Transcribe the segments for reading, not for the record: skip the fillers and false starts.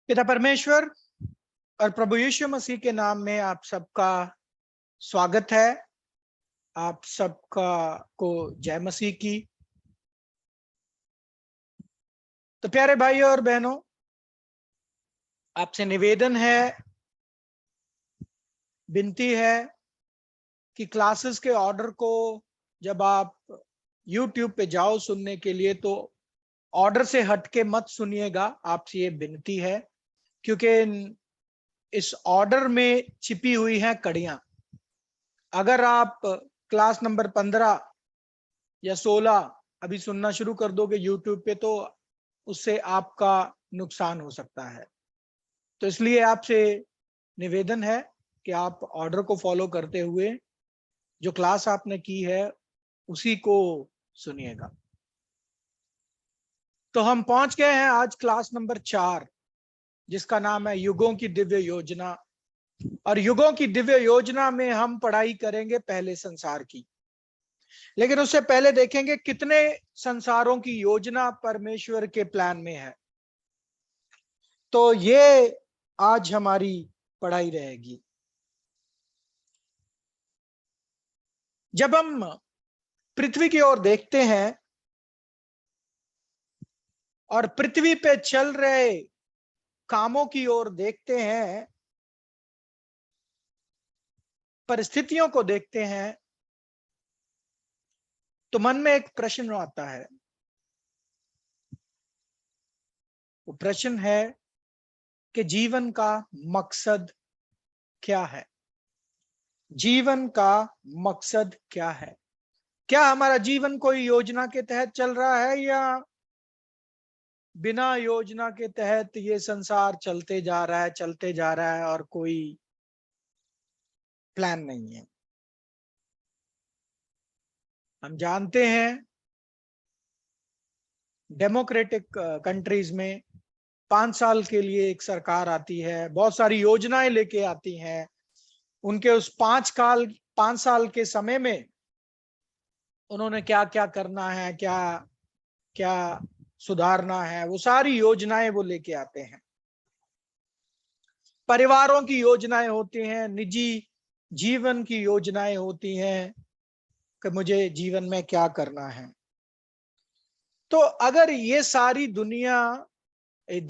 पिता परमेश्वर और प्रभु यीशु मसीह के नाम में आप सबका स्वागत है। आप सबका को जय मसीह की। तो प्यारे भाइयों और बहनों, आपसे निवेदन है, विनती है कि क्लासेस के ऑर्डर को जब आप YouTube पे जाओ सुनने के लिए तो ऑर्डर से हटके मत सुनिएगा। आपसे ये विनती है, क्योंकि इस ऑर्डर में छिपी हुई हैं कड़ियां। अगर आप क्लास नंबर 15 या 16 अभी सुनना शुरू कर दोगे YouTube पे तो उससे आपका नुकसान हो सकता है। तो इसलिए आपसे निवेदन है कि आप ऑर्डर को फॉलो करते हुए जो क्लास आपने की है उसी को सुनिएगा। तो हम पहुंच गए हैं आज क्लास नंबर 4, जिसका नाम है युगों की दिव्य योजना। और युगों की दिव्य योजना में हम पढ़ाई करेंगे पहले संसार की, लेकिन उससे पहले देखेंगे कितने संसारों की योजना परमेश्वर के प्लान में है। तो ये आज हमारी पढ़ाई रहेगी। जब हम पृथ्वी की ओर देखते हैं और पृथ्वी पे चल रहे कामों की ओर देखते हैं, परिस्थितियों को देखते हैं, तो मन में एक प्रश्न आता है। वो प्रश्न है कि जीवन का मकसद क्या है? जीवन का मकसद क्या है? क्या हमारा जीवन कोई योजना के तहत चल रहा है या बिना योजना के तहत ये संसार चलते जा रहा है और कोई प्लान नहीं है? हम जानते हैं डेमोक्रेटिक कंट्रीज में 5 साल के लिए एक सरकार आती है, बहुत सारी योजनाएं लेके आती हैं। उनके उस 5 साल के समय में उन्होंने क्या क्या करना है, क्या क्या सुधारना है, वो सारी योजनाएं वो लेके आते हैं। परिवारों की योजनाएं होती हैं, निजी जीवन की योजनाएं होती हैं कि मुझे जीवन में क्या करना है। तो अगर ये सारी दुनिया, इस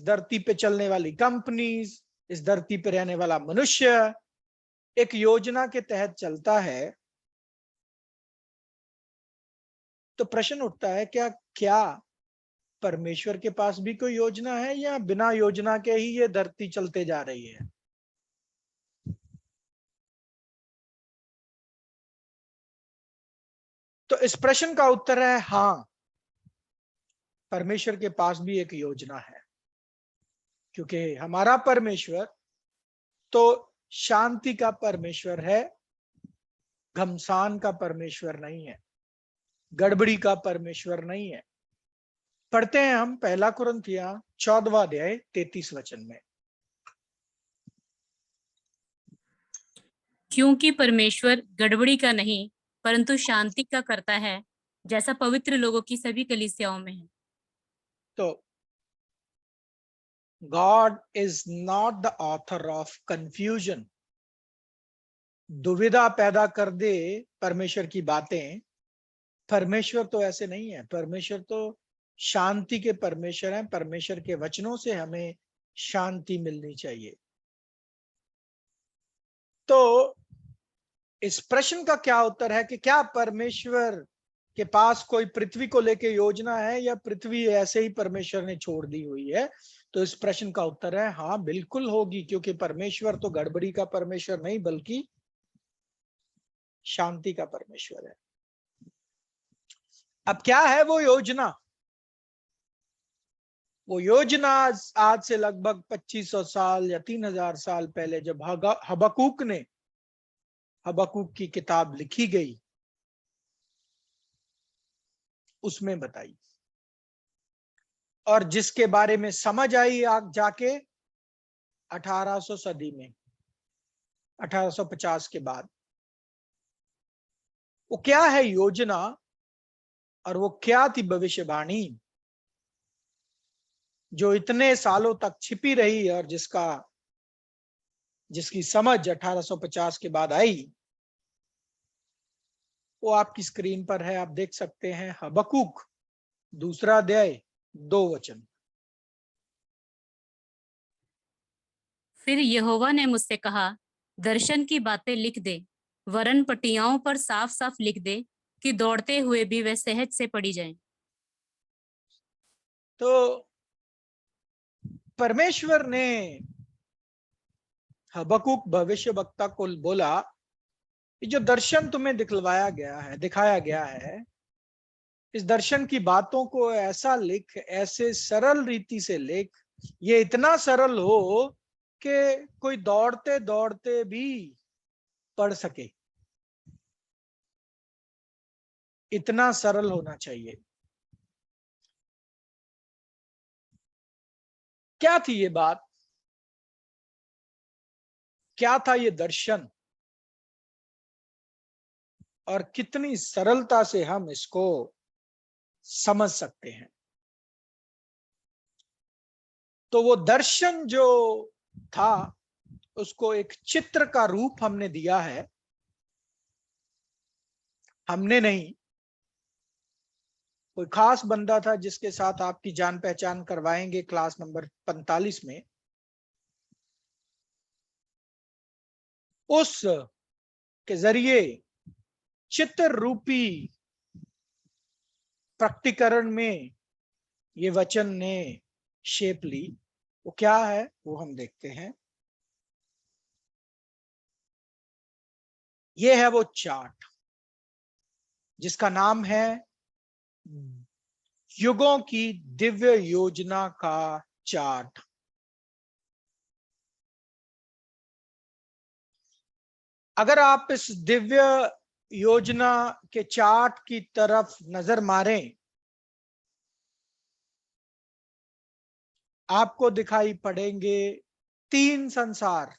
धरती पे चलने वाली कंपनीज, इस धरती पे रहने वाला मनुष्य एक योजना के तहत चलता है, तो प्रश्न उठता है क्या परमेश्वर के पास भी कोई योजना है या बिना योजना के ही ये धरती चलते जा रही है? तो इस प्रश्न का उत्तर है हाँ, परमेश्वर के पास भी एक योजना है। क्योंकि हमारा परमेश्वर तो शांति का परमेश्वर है, घमसान का परमेश्वर नहीं है, गड़बड़ी का परमेश्वर नहीं है। पढ़ते हैं हम 1 कुरिन्थियों 14वां अध्याय 33 वचन में। क्योंकि परमेश्वर गड़बड़ी का नहीं परंतु शांति का करता है, जैसा पवित्र लोगों की सभी कलीसियाओं में है। तो God is not the author of confusion। दुविधा पैदा कर दे परमेश्वर की बातें। परमेश्वर तो ऐसे नहीं है। परमेश्वर तो शांति के परमेश्वर हैं। परमेश्वर के वचनों से हमें शांति मिलनी चाहिए। तो इस प्रश्न का क्या उत्तर है कि क्या परमेश्वर के पास कोई पृथ्वी को लेके योजना है या पृथ्वी ऐसे ही परमेश्वर ने छोड़ दी हुई है? तो इस प्रश्न का उत्तर है हाँ, बिल्कुल होगी, क्योंकि परमेश्वर तो गड़बड़ी का परमेश्वर नहीं बल्कि शांति का परमेश्वर है। अब क्या है वो योजना? वो योजना आज से लगभग 2500 साल या 3000 साल पहले जब हबक्कूक की किताब लिखी गई उसमें बताई, और जिसके बारे में समझ आई आग जाके 1800 सदी में, 1850 के बाद। वो क्या है योजना और वो क्या थी भविष्यवाणी जो इतने सालों तक छिपी रही और जिसकी समझ 1850 के बाद आई, वो आपकी स्क्रीन पर है, आप देख सकते हैं। हबक्कूक 2 अध्याय 2 वचन। फिर यहोवा ने मुझसे कहा, दर्शन की बातें लिख दे, वरन पटियाओं पर साफ साफ लिख दे कि दौड़ते हुए भी वे सहज से पड़ी जाएं। तो परमेश्वर ने हबक्कूक भविष्यवक्ता को बोला, ये जो दर्शन तुम्हें दिखाया गया है, इस दर्शन की बातों को ऐसा लिख, ऐसे सरल रीति से लिख, ये इतना सरल हो कि कोई दौड़ते दौड़ते भी पढ़ सके। इतना सरल होना चाहिए। क्या थी ये बात? क्या था ये दर्शन? और कितनी सरलता से हम इसको समझ सकते हैं। तो वो दर्शन जो था, उसको एक चित्र का रूप हमने दिया है। हमने नहीं, कोई खास बंदा था जिसके साथ आपकी जान पहचान करवाएंगे क्लास नंबर 45 में। उस के जरिए चित्र रूपी प्रकटीकरण में ये वचन ने शेप ली। वो क्या है वो हम देखते हैं। ये है वो चार्ट जिसका नाम है युगों की दिव्य योजना का चार्ट। अगर आप इस दिव्य योजना के चार्ट की तरफ नजर मारें, आपको दिखाई पड़ेंगे 3 संसार,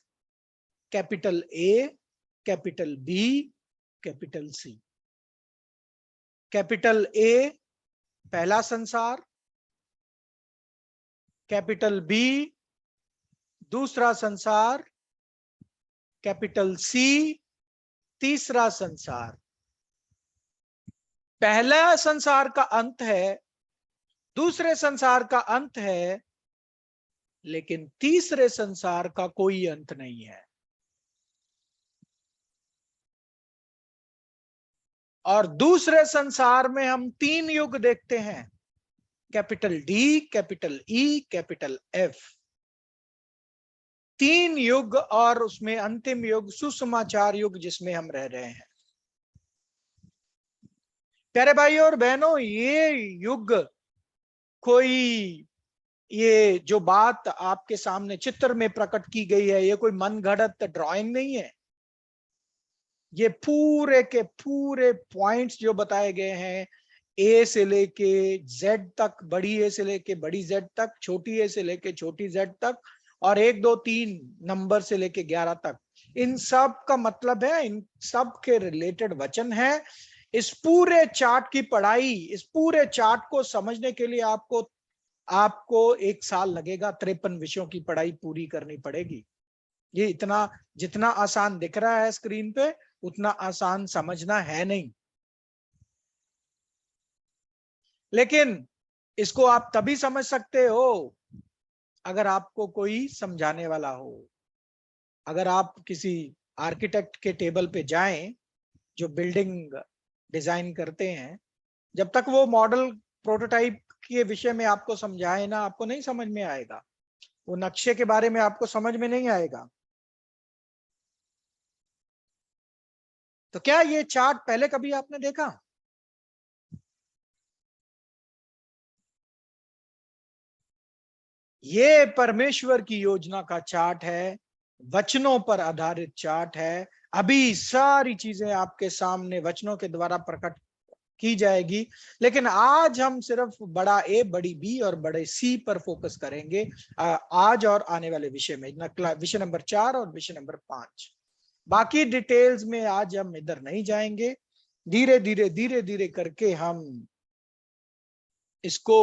capital A, capital B, capital C. Capital A पहला संसार, कैपिटल बी दूसरा संसार, कैपिटल सी तीसरा संसार। पहला संसार का अंत है, दूसरे संसार का अंत है, लेकिन तीसरे संसार का कोई अंत नहीं है। और दूसरे संसार में हम 3 युग देखते हैं, capital D, capital E, capital F. 3 युग, और उसमें अंतिम युग सुसमाचार युग जिसमें हम रह रहे हैं। प्यारे भाइयों और बहनों, ये युग कोई, ये जो बात आपके सामने चित्र में प्रकट की गई है, ये कोई मनगढ़ंत ड्राइंग नहीं है। ये पूरे के पूरे पॉइंट्स जो बताए गए हैं, ए से लेके जेड तक, बड़ी ए से लेके बड़ी जेड तक, छोटी ए से लेके छोटी जेड तक, और 1 2 3 नंबर से लेके 11 तक, इन सब का मतलब है, इन सब के रिलेटेड वचन है। इस पूरे चार्ट की पढ़ाई, इस पूरे चार्ट को समझने के लिए आपको 1 साल लगेगा। 53 विषयों की पढ़ाई पूरी करनी पड़ेगी। ये इतना, जितना आसान दिख रहा है स्क्रीन पे, उतना आसान समझना है नहीं। लेकिन इसको आप तभी समझ सकते हो अगर आपको कोई समझाने वाला हो। अगर आप किसी आर्किटेक्ट के टेबल पे जाएं जो बिल्डिंग डिजाइन करते हैं, जब तक वो मॉडल प्रोटोटाइप के विषय में आपको समझाए ना, आपको नहीं समझ में आएगा। वो नक्शे के बारे में आपको समझ में नहीं आएगा। तो क्या ये चार्ट पहले कभी आपने देखा? ये परमेश्वर की योजना का चार्ट है, वचनों पर आधारित चार्ट है। अभी सारी चीजें आपके सामने वचनों के द्वारा प्रकट की जाएगी, लेकिन आज हम सिर्फ बड़ा ए, बड़ी बी और बड़े सी पर फोकस करेंगे आज और आने वाले विषय में, विषय नंबर 4 और विषय नंबर 5। बाकी डिटेल्स में आज हम इधर नहीं जाएंगे। धीरे धीरे करके हम इसको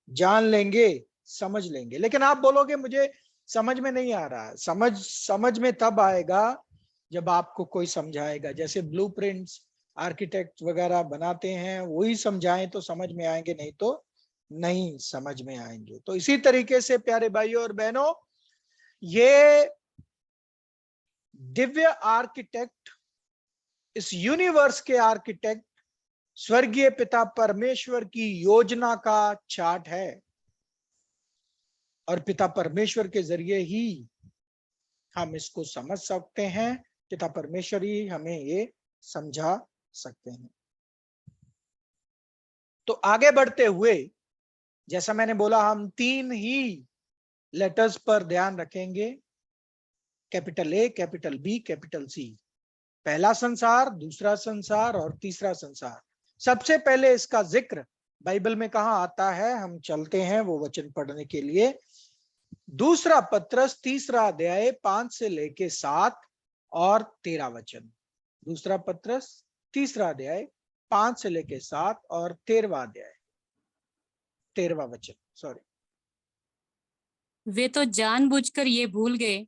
जान लेंगे, समझ लेंगे। लेकिन आप बोलोगे मुझे समझ में नहीं आ रहा। समझ में तब आएगा जब आपको कोई समझाएगा। जैसे ब्लूप्रिंट्स आर्किटेक्ट वगैरह बनाते हैं, वही समझाएं तो समझ में आएंगे, नहीं तो नहीं समझ में आएंगे। तो इसी तरीके से प्यारे भाइयों और बहनों, ये दिव्य आर्किटेक्ट, इस यूनिवर्स के आर्किटेक्ट स्वर्गीय पिता परमेश्वर की योजना का चार्ट है। और पिता परमेश्वर के जरिए ही हम इसको समझ सकते हैं। पिता परमेश्वर ही हमें ये समझा सकते हैं। तो आगे बढ़ते हुए, जैसा मैंने बोला, हम 3 ही लेटर्स पर ध्यान रखेंगे, capital A, capital B, capital C. पहला संसार, दूसरा संसार और तीसरा संसार। सबसे पहले इसका जिक्र बाइबल में कहां आता है, हम चलते हैं वो वचन पढ़ने के लिए। दूसरा पत्रस तीसरा अध्याय 5 से लेके 7 और 13 वचन। दूसरा पत्रस तीसरा अध्याय 5 से लेके 7 और 13वां अध्याय, 13वां वचन, सॉरी। वे तो जानबूझकर ये भूल गए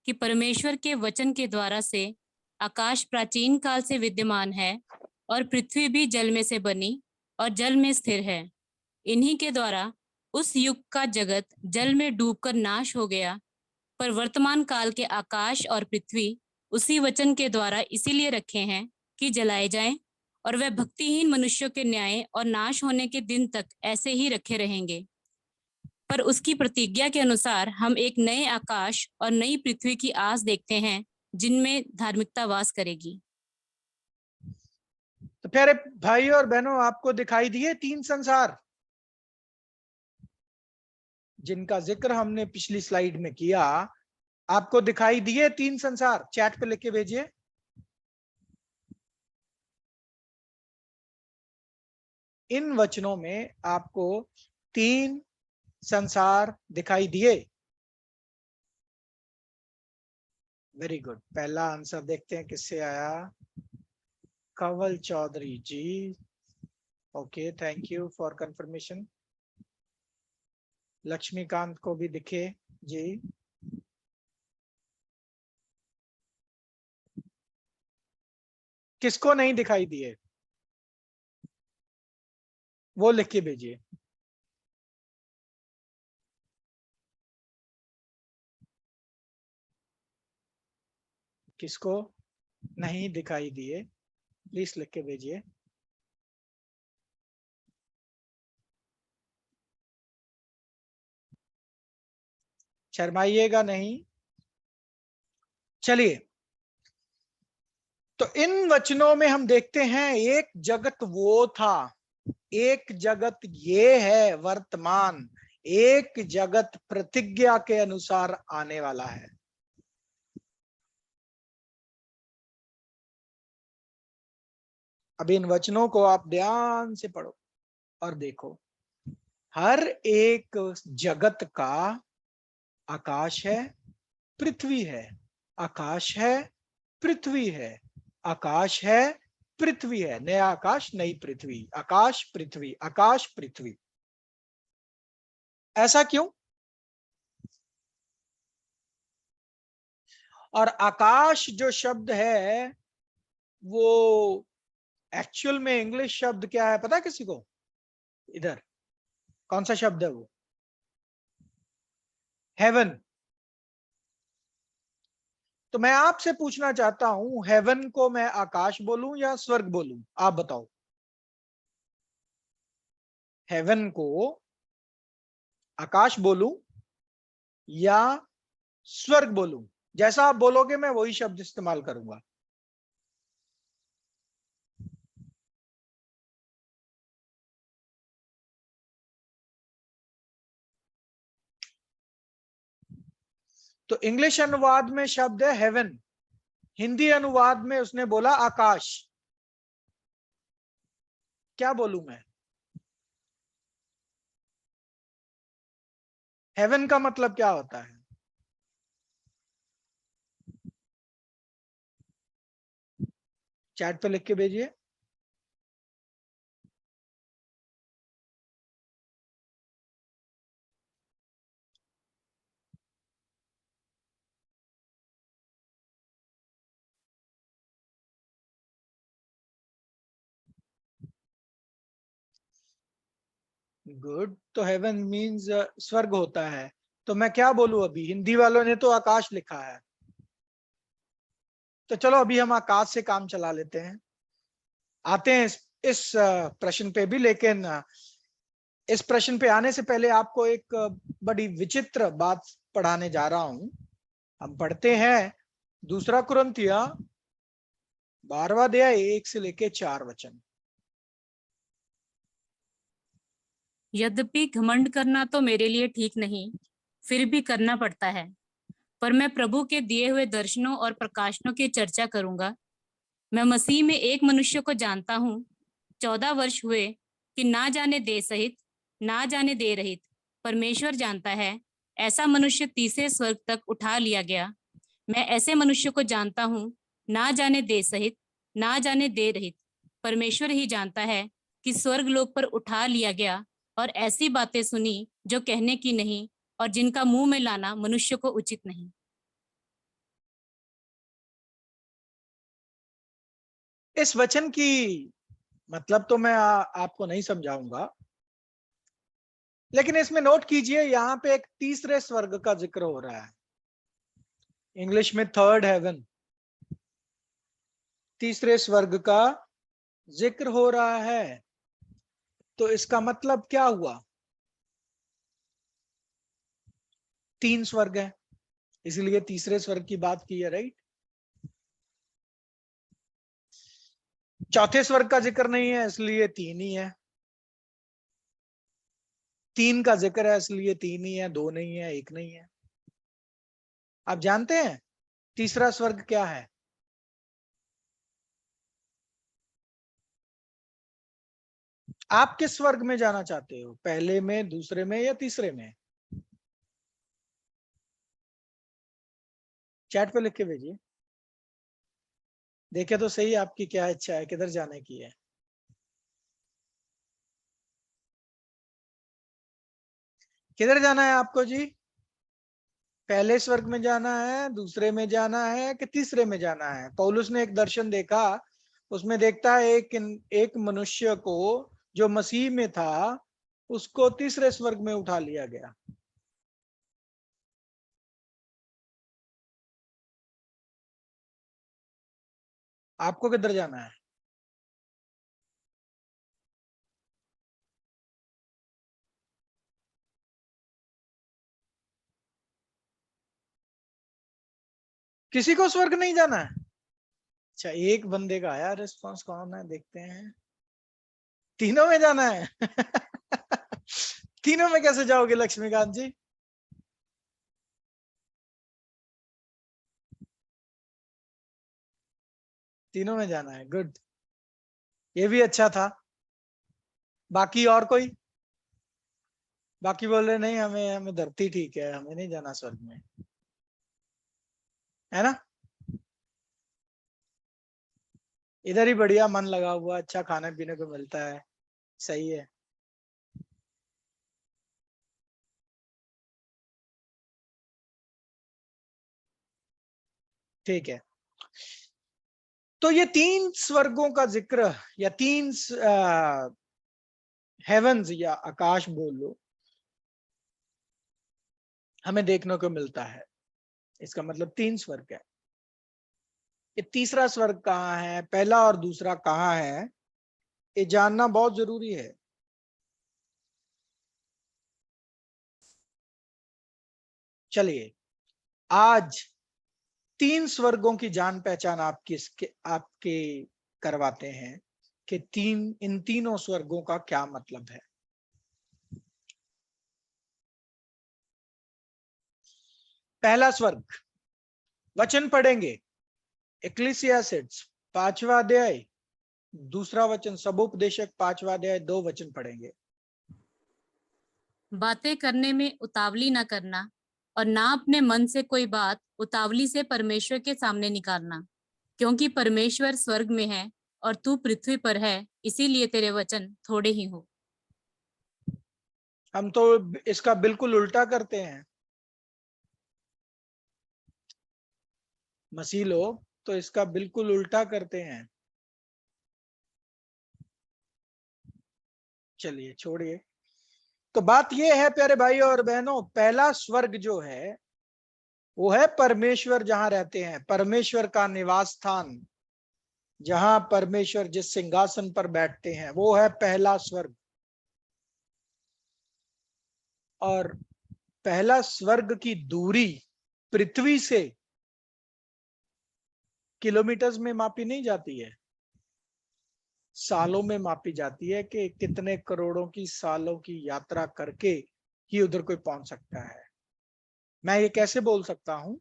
कि परमेश्वर के वचन के द्वारा से आकाश प्राचीन काल से विद्यमान है और पृथ्वी भी जल में से बनी और जल में स्थिर है। इन्हीं के द्वारा उस युग का जगत जल में डूबकर नाश हो गया, पर वर्तमान काल के आकाश और पृथ्वी उसी वचन के द्वारा इसीलिए रखे हैं कि जलाए जाएं, और वह भक्तिहीन मनुष्यों के न्याय और नाश होने के दिन तक ऐसे ही रखे रहेंगे। पर उसकी प्रतिज्ञा के अनुसार हम एक नए आकाश और नई पृथ्वी की आस देखते हैं जिनमें धार्मिकता वास करेगी। तो प्यारे भाई और बहनों, आपको दिखाई दिए 3 संसार जिनका जिक्र हमने पिछली स्लाइड में किया। आपको दिखाई दिए 3 संसार? चैट पे लिख के भेजिए। इन वचनों में आपको 3 संसार दिखाई दिए? Very good. पहला आंसर देखते हैं किससे आया। Kanwal Chaudhary ji, okay, thank you for confirmation. Laxmikant को भी दिखे जी। किसको नहीं दिखाई दिए वो लिख के भेजिए। किसको नहीं दिखाई दिए प्लीज लिख के भेजिए। शर्माइएगा नहीं। चलिए, तो इन वचनों में हम देखते हैं एक जगत वो था, एक जगत ये है वर्तमान, एक जगत प्रतिज्ञा के अनुसार आने वाला है। अब इन वचनों को आप ध्यान से पढ़ो और देखो। हर एक जगत का आकाश है, पृथ्वी है, आकाश है, पृथ्वी है, आकाश है, पृथ्वी है, नया आकाश नई पृथ्वी, आकाश पृथ्वी, आकाश पृथ्वी। ऐसा क्यों? और आकाश जो शब्द है वो एक्चुअल में इंग्लिश शब्द क्या है पता है किसी को? इधर कौन सा शब्द है वो? हेवन। तो मैं आपसे पूछना चाहता हूं, हेवन को मैं आकाश बोलूं या स्वर्ग बोलूं? आप बताओ। हेवन को आकाश बोलूं या स्वर्ग बोलूं? जैसा आप बोलोगे मैं वही शब्द इस्तेमाल करूंगा। तो इंग्लिश अनुवाद में शब्द है हेवन, हिंदी अनुवाद में उसने बोला आकाश। क्या बोलूं मैं? हेवन का मतलब क्या होता है? चैट पे लिख के भेजिए। गुड। तो हेवन मीन्स स्वर्ग होता है, तो मैं क्या बोलूं? अभी हिंदी वालों ने तो आकाश लिखा है, तो चलो अभी हम आकाश से काम चला लेते हैं। आते हैं इस प्रश्न पे भी, लेकिन इस प्रश्न पे आने से पहले आपको एक बड़ी विचित्र बात पढ़ाने जा रहा हूं। हम पढ़ते हैं दूसरा कुरिन्थिया 12वां अध्याय 1 से लेके 4 वचन। यद्यपि घमंड करना तो मेरे लिए ठीक नहीं, फिर भी करना पड़ता है। पर मैं प्रभु के दिए हुए दर्शनों और प्रकाशनों की चर्चा करूंगा। मैं मसीह में एक मनुष्य को जानता हूँ। 14 वर्ष हुए कि ना जाने दे सहित ना जाने दे रहित परमेश्वर जानता है, ऐसा मनुष्य तीसरे स्वर्ग तक उठा लिया गया। मैं ऐसे मनुष्य को जानता हूँ, ना जाने दे सहित ना जाने दे रहित परमेश्वर ही जानता है, कि स्वर्ग लोक पर उठा लिया गया, और ऐसी बातें सुनी जो कहने की नहीं, और जिनका मुंह में लाना मनुष्य को उचित नहीं। इस वचन की मतलब तो मैं आपको नहीं समझाऊंगा, लेकिन इसमें नोट कीजिए, यहाँ पे एक तीसरे स्वर्ग का जिक्र हो रहा है। इंग्लिश में थर्ड हेवन, तीसरे स्वर्ग का जिक्र हो रहा है। तो इसका मतलब क्या हुआ? 3 स्वर्ग है, इसलिए तीसरे स्वर्ग की बात की है, राइट। चौथे स्वर्ग का जिक्र नहीं है, इसलिए 3 ही है। 3 का जिक्र है, इसलिए 3 ही है, 2 नहीं है, 1 नहीं है। आप जानते हैं तीसरा स्वर्ग क्या है? आप किस स्वर्ग में जाना चाहते हो, पहले में, दूसरे में, या तीसरे में? चैट पे लिख के भेजिए, देखे तो सही आपकी क्या इच्छा है, किधर जाने की है। किधर जाना है आपको जी? पहले स्वर्ग में जाना है, दूसरे में जाना है, कि तीसरे में जाना है? पौलुस ने एक दर्शन देखा, उसमें देखता है एक मनुष्य को जो मसीह में था, उसको तीसरे स्वर्ग में उठा लिया गया। आपको किधर जाना है? किसी को स्वर्ग नहीं जाना है? अच्छा, एक बंदे का आया रिस्पॉन्स, कौन है देखते हैं। तीनों में जाना है। तीनों में कैसे जाओगे लक्ष्मीकांत जी? तीनों में जाना है, गुड। ये भी अच्छा था। बाकी और कोई? बाकी बोल रहे नहीं, हमें हमें धरती ठीक है, हमें नहीं जाना स्वर्ग में, है ना। इधर ही बढ़िया मन लगा हुआ, अच्छा खाने पीने को मिलता है, सही है। ठीक है, तो ये 3 स्वर्गों का जिक्र, या 3 हेवंस, या आकाश बोल लो, हमें देखने को मिलता है। इसका मतलब 3 स्वर्ग है। ये तीसरा स्वर्ग कहाँ है, पहला और दूसरा कहाँ है, ये जानना बहुत जरूरी है। चलिए, आज 3 स्वर्गों की जान पहचान आपके करवाते हैं, कि इन तीनों स्वर्गों का क्या मतलब है। पहला स्वर्ग, वचन पढ़ेंगे, इक्लेसियास्टिस 5वां अध्याय, दूसरा वचन सबोपदेशक 5वां अध्याय, 2 वचन पढ़ेंगे। बातें करने में उतावली न करना, और ना अपने मन से कोई बात उतावली से परमेश्वर के सामने निकालना, क्योंकि परमेश्वर स्वर्ग में है और तू पृथ्वी पर है, इसीलिए तेरे वचन थोड़े ही हो। हम तो इसका बिल्कुल उल्टा करते हैं, मसीह लोग तो इसका बिल्कुल उल्टा करते हैं। चलिए छोड़िए, तो बात यह है प्यारे भाइयों और बहनों, पहला स्वर्ग जो है वो है परमेश्वर जहां रहते हैं, परमेश्वर का निवास स्थान, जहां परमेश्वर जिस सिंहासन पर बैठते हैं वो है पहला स्वर्ग। और पहला स्वर्ग की दूरी पृथ्वी से किलोमीटर्स में मापी नहीं जाती है, सालों में मापी जाती है कि कितने करोड़ों की सालों की यात्रा करके ही उधर कोई पहुंच सकता है। मैं ये कैसे बोल सकता हूं?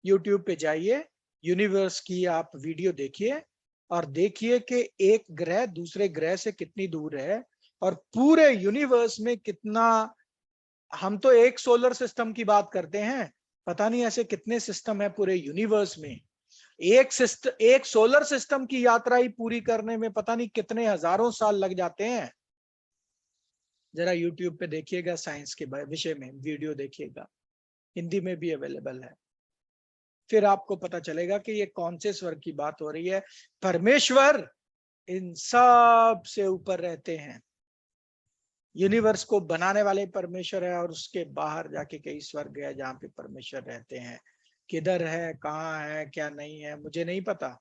यूट्यूब पे जाइए, यूनिवर्स की आप वीडियो देखिए और देखिए कि एक ग्रह दूसरे ग्रह से कितनी दूर है और पूरे यूनिवर्स में कितना। हम तो एक सोलर सिस्टम की बात करते हैं, पता नहीं ऐसे कितने सिस्टम है पूरे यूनिवर्स में। एक सोलर सिस्टम की यात्रा ही पूरी करने में पता नहीं कितने हजारों साल लग जाते हैं। जरा यूट्यूब पे देखिएगा, साइंस के विषय में वीडियो देखिएगा, हिंदी में भी अवेलेबल है, फिर आपको पता चलेगा कि ये कौन से स्वर्ग की बात हो रही है। परमेश्वर इन सब से ऊपर रहते हैं, यूनिवर्स को बनाने वाले परमेश्वर है, और उसके बाहर जाके कई स्वर्ग है जहाँ पे परमेश्वर रहते हैं। किधर है, कहाँ है, क्या नहीं है, मुझे नहीं पता।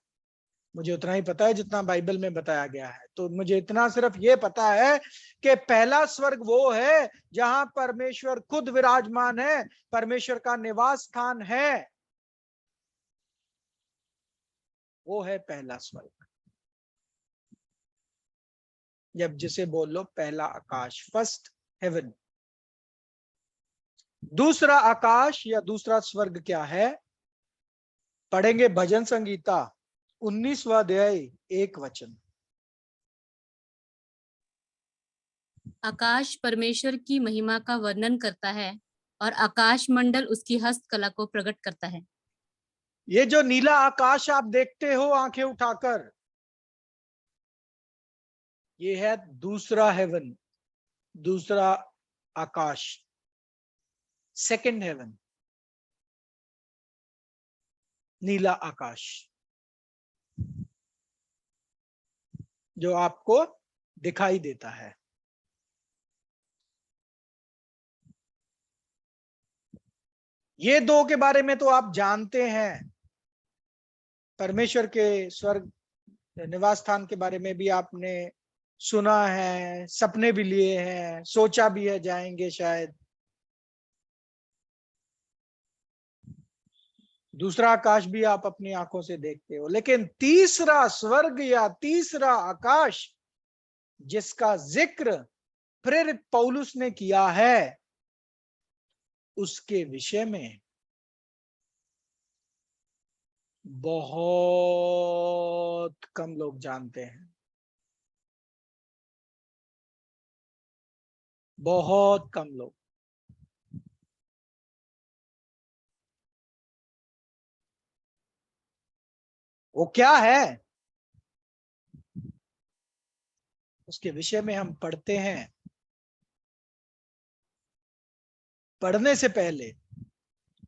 मुझे उतना ही पता है जितना बाइबल में बताया गया है। तो मुझे इतना सिर्फ ये पता है कि पहला स्वर्ग वो है जहां परमेश्वर खुद विराजमान है, परमेश्वर का निवास स्थान है, वो है पहला स्वर्ग। जब जिसे बोल लो पहला आकाश, फर्स्ट हेवन। दूसरा आकाश या दूसरा स्वर्ग क्या है? पढ़ेंगे भजन संगीता 19वां अध्याय 1 वचन। आकाश परमेश्वर की महिमा का वर्णन करता है और आकाश मंडल उसकी हस्तकला को प्रकट करता है। ये जो नीला आकाश आप देखते हो आंखें उठाकर, ये है दूसरा हेवन, दूसरा आकाश, सेकंड हेवन, नीला आकाश जो आपको दिखाई देता है। ये दो के बारे में तो आप जानते हैं, परमेश्वर के स्वर्ग निवास स्थान के बारे में भी आपने सुना है, सपने भी लिए हैं, सोचा भी है जाएंगे शायद। दूसरा आकाश भी आप अपनी आंखों से देखते हो, लेकिन तीसरा स्वर्ग या तीसरा आकाश जिसका जिक्र प्रेरित पौलुस ने किया है, उसके विषय में बहुत कम लोग जानते हैं, बहुत कम लोग। वो क्या है उसके विषय में हम पढ़ते हैं। पढ़ने से पहले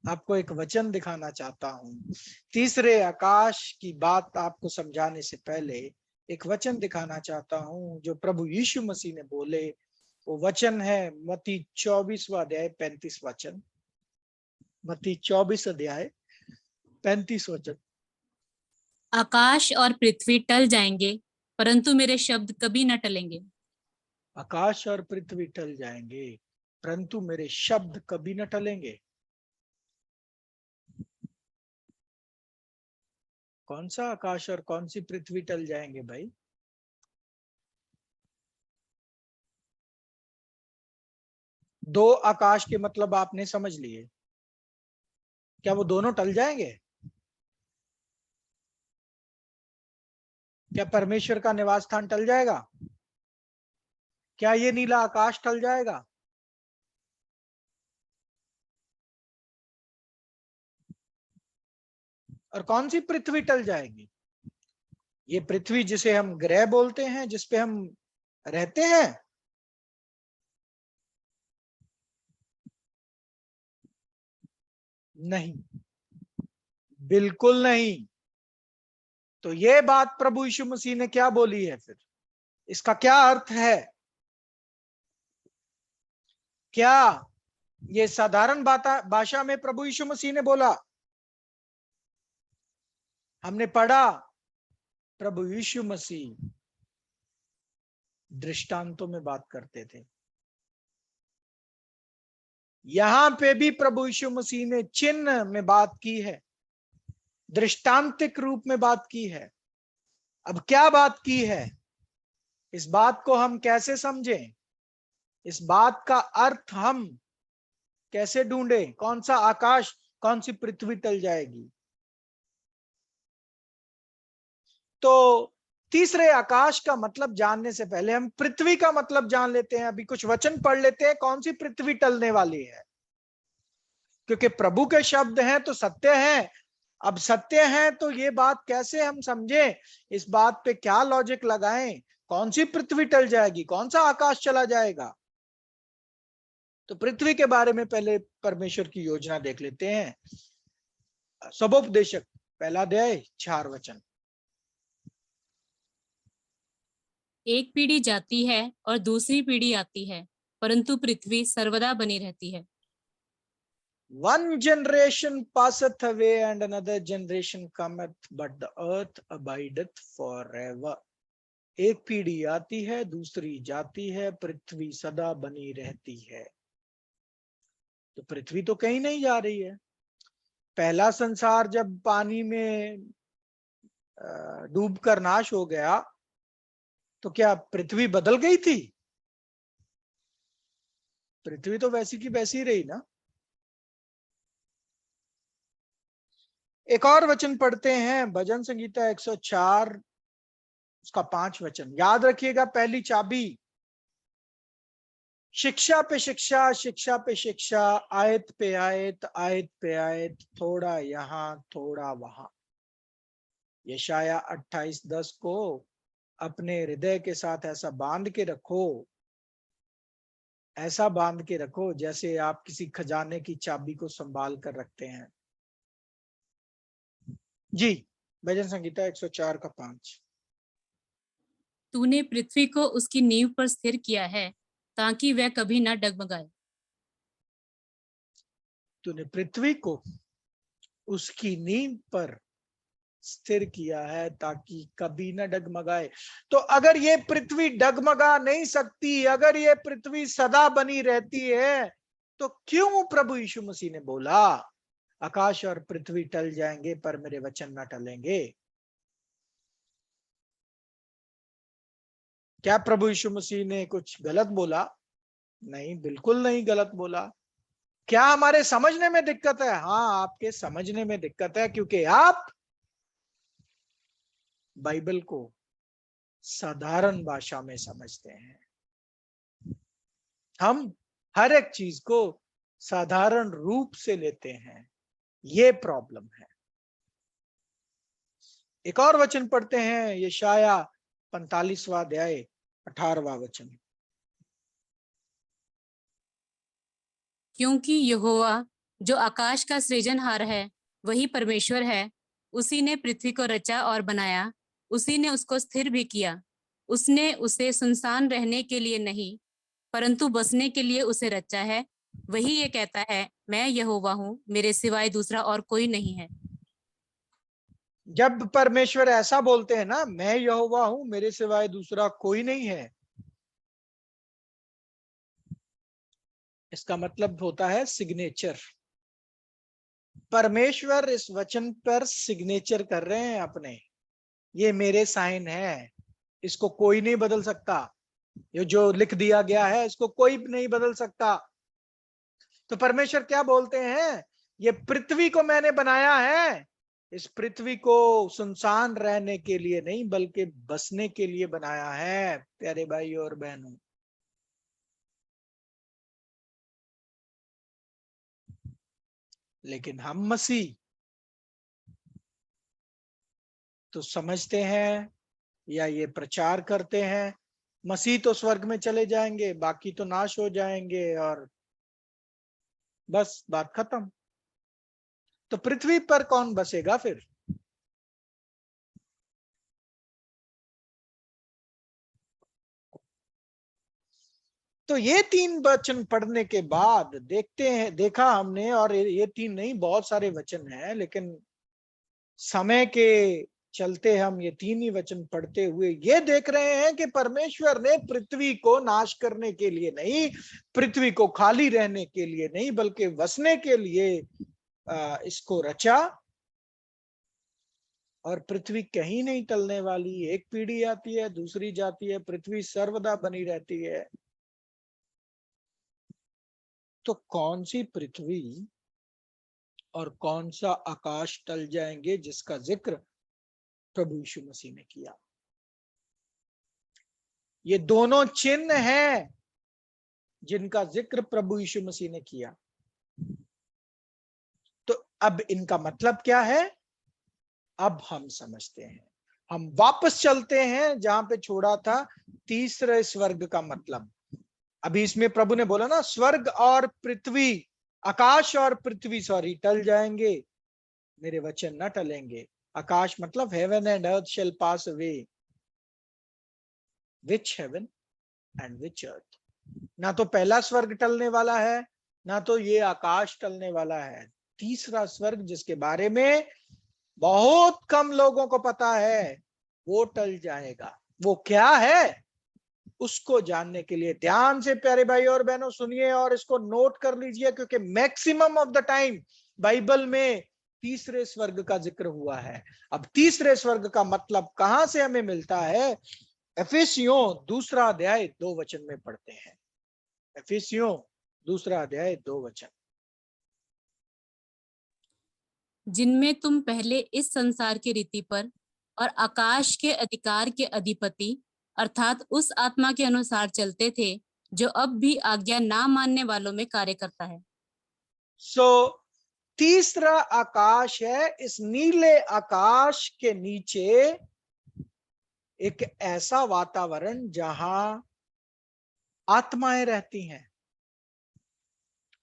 आपको एक वचन दिखाना चाहता हूं। तीसरे आकाश की बात आपको समझाने से पहले एक वचन दिखाना चाहता हूं जो प्रभु यीशु मसीह ने बोले। वो वचन है मत्ती 24वां अध्याय 35 वचन। मत्ती 24 अध्याय 35 वचन। आकाश और पृथ्वी टल जाएंगे परंतु मेरे शब्द कभी न टलेंगे। आकाश और पृथ्वी टल जाएंगे परंतु मेरे शब्द कभी न टलेंगे। कौन सा आकाश और कौन सी पृथ्वी टल जाएंगे भाई? दो आकाश के मतलब आपने समझ लिए, क्या वो दोनों टल जाएंगे? क्या परमेश्वर का निवास स्थान टल जाएगा? क्या ये नीला आकाश टल जाएगा? और कौन सी पृथ्वी टल जाएगी? ये पृथ्वी जिसे हम ग्रह बोलते हैं, जिसपे हम रहते हैं, नहीं, बिल्कुल नहीं। तो ये बात प्रभु यीशु मसीह ने क्या बोली है फिर? इसका क्या अर्थ है? क्या ये साधारण भाषा में प्रभु यीशु मसीह ने बोला? हमने पढ़ा प्रभु यीशु मसीह दृष्टांतों में बात करते थे। यहां पे भी प्रभु यीशु मसीह ने चिन्ह में बात की है, दृष्टांतिक रूप में बात की है। अब क्या बात की है, इस बात को हम कैसे समझें? इस बात का अर्थ हम कैसे ढूंढें? कौन सा आकाश, कौन सी पृथ्वी टल जाएगी? तो तीसरे आकाश का मतलब जानने से पहले हम पृथ्वी का मतलब जान लेते हैं। अभी कुछ वचन पढ़ लेते हैं, कौन सी पृथ्वी टलने वाली है, क्योंकि प्रभु के शब्द हैं तो सत्य हैं। अब सत्य है तो ये बात कैसे हम समझें, इस बात पे क्या लॉजिक लगाएं? कौन सी पृथ्वी टल जाएगी, कौन सा आकाश चला जाएगा? तो पृथ्वी के बारे में पहले परमेश्वर की योजना देख लेते हैं। सबोपदेशक पहला अध्याय 4 वचन। एक पीढ़ी जाती है और दूसरी पीढ़ी आती है, परंतु पृथ्वी सर्वदा बनी रहती है। One generation passeth away and another generation cometh, but the earth abideth forever. एक पीढ़ी आती है, दूसरी जाती है, पृथ्वी सदा बनी रहती है। तो पृथ्वी तो कहीं नहीं जा रही है। पहला संसार जब पानी में डूबकर नाश हो गया तो क्या पृथ्वी बदल गई थी? पृथ्वी तो वैसी की वैसी रही ना। एक और वचन पढ़ते हैं, भजन संगीता 104 उसका 5 वचन। याद रखिएगा, पहली चाबी शिक्षा पे शिक्षा, शिक्षा पे शिक्षा, आयत पे आयत, आयत पे आयत, थोड़ा यहां थोड़ा वहां। यशाया 28:10 को अपने हृदय के साथ ऐसा बांध के रखो, ऐसा बांध के रखो जैसे आप किसी खजाने की चाबी को संभाल कर रखते हैं। जी, भजन संगीता 104 का 5। तूने पृथ्वी को उसकी नींव पर स्थिर किया है, ताकि वह कभी न डगमगाए। तूने पृथ्वी को उसकी नींव पर स्थिर किया है ताकि कभी न डगमगाए। तो अगर ये पृथ्वी डगमगा नहीं सकती, अगर ये पृथ्वी सदा बनी रहती है, तो क्यों प्रभु यीशु मसीह ने बोला आकाश और पृथ्वी टल जाएंगे पर मेरे वचन न टलेंगे? क्या प्रभु यीशु मसीह ने कुछ गलत बोला? नहीं, बिल्कुल नहीं गलत बोला। क्या हमारे समझने में दिक्कत है? हाँ, आपके समझने में दिक्कत है, क्योंकि आप बाइबल को साधारण भाषा में समझते हैं। हम हर एक चीज को साधारण रूप से लेते हैं, ये प्रॉब्लम है। एक और वचन पढ़ते हैं, यशाया 45वां अध्याय 18वां वचन। क्योंकि यहोवा जो आकाश का सृजनहार है वही परमेश्वर है। उसी ने पृथ्वी को रचा और बनाया, उसी ने उसको स्थिर भी किया। उसने उसे सुनसान रहने के लिए नहीं, परंतु बसने के लिए उसे रचा है। वही ये कहता है, मैं यहोवा हूँ, मेरे सिवाय दूसरा और कोई नहीं है। जब परमेश्वर ऐसा बोलते हैं ना, मैं यहोवा हूं, मेरे सिवाय दूसरा कोई नहीं है, इसका मतलब होता है सिग्नेचर। परमेश्वर इस वचन पर सिग्नेचर कर रहे हैं अपने, ये मेरे साइन है, इसको कोई नहीं बदल सकता। ये जो लिख दिया गया है इसको कोई नहीं बदल सकता। तो परमेश्वर क्या बोलते हैं, ये पृथ्वी को मैंने बनाया है, इस पृथ्वी को सुनसान रहने के लिए नहीं बल्कि बसने के लिए बनाया है। प्यारे भाई और बहनों, लेकिन हम मसीह तो समझते हैं या ये प्रचार करते हैं मसीह तो स्वर्ग में चले जाएंगे, बाकी तो नाश हो जाएंगे और बस बात खत्म। तो पृथ्वी पर कौन बसेगा फिर? तो ये 3 वचन पढ़ने के बाद देखा हमने, और ये 3 नहीं, बहुत सारे वचन हैं, लेकिन समय के चलते हम ये 3 ही वचन पढ़ते हुए ये देख रहे हैं कि परमेश्वर ने पृथ्वी को नाश करने के लिए नहीं, पृथ्वी को खाली रहने के लिए नहीं, बल्कि वसने के लिए इसको रचा। और पृथ्वी कहीं नहीं टलने वाली, एक पीढ़ी आती है, दूसरी जाती है, पृथ्वी सर्वदा बनी रहती है। तो कौन सी पृथ्वी और कौन सा आकाश टल जाएंगे जिसका जिक्र प्रभु यीशु मसीह ने किया? ये दोनों चिन्ह हैं जिनका जिक्र प्रभु यीशु मसीह ने किया। तो अब इनका मतलब क्या है, अब हम समझते हैं। हम वापस चलते हैं जहां पे छोड़ा था, तीसरे स्वर्ग का मतलब। अभी इसमें प्रभु ने बोला ना, स्वर्ग और पृथ्वी, आकाश और पृथ्वी टल जाएंगे, मेरे वचन न टलेंगे। आकाश मतलब heaven and earth shall pass away, which heaven and which earth. ना तो पहला स्वर्ग टलने वाला है, ना तो ये आकाश टलने वाला है। तीसरा स्वर्ग, जिसके बारे में बहुत कम लोगों को पता है, वो टल जाएगा। वो क्या है, उसको जानने के लिए ध्यान से प्यारे भाई और बहनों सुनिए और इसको नोट कर लीजिए, क्योंकि maximum of the time Bible में तीसरे स्वर्ग का जिक्र हुआ है। अब तीसरे स्वर्ग का मतलब कहां से हमें मिलता है? एफेसियों 2 अध्याय 2 वचन में पढ़ते हैं। एफेसियों 2 अध्याय 2 वचन। जिनमें तुम पहले इस संसार की रीति पर और आकाश के अधिकार के अधिपति अर्थात उस आत्मा के अनुसार चलते थे जो अब भी आज्ञा ना मानने वालों में कार्य करता है। तीसरा आकाश है। इस नीले आकाश के नीचे एक ऐसा वातावरण जहां आत्माएं रहती हैं।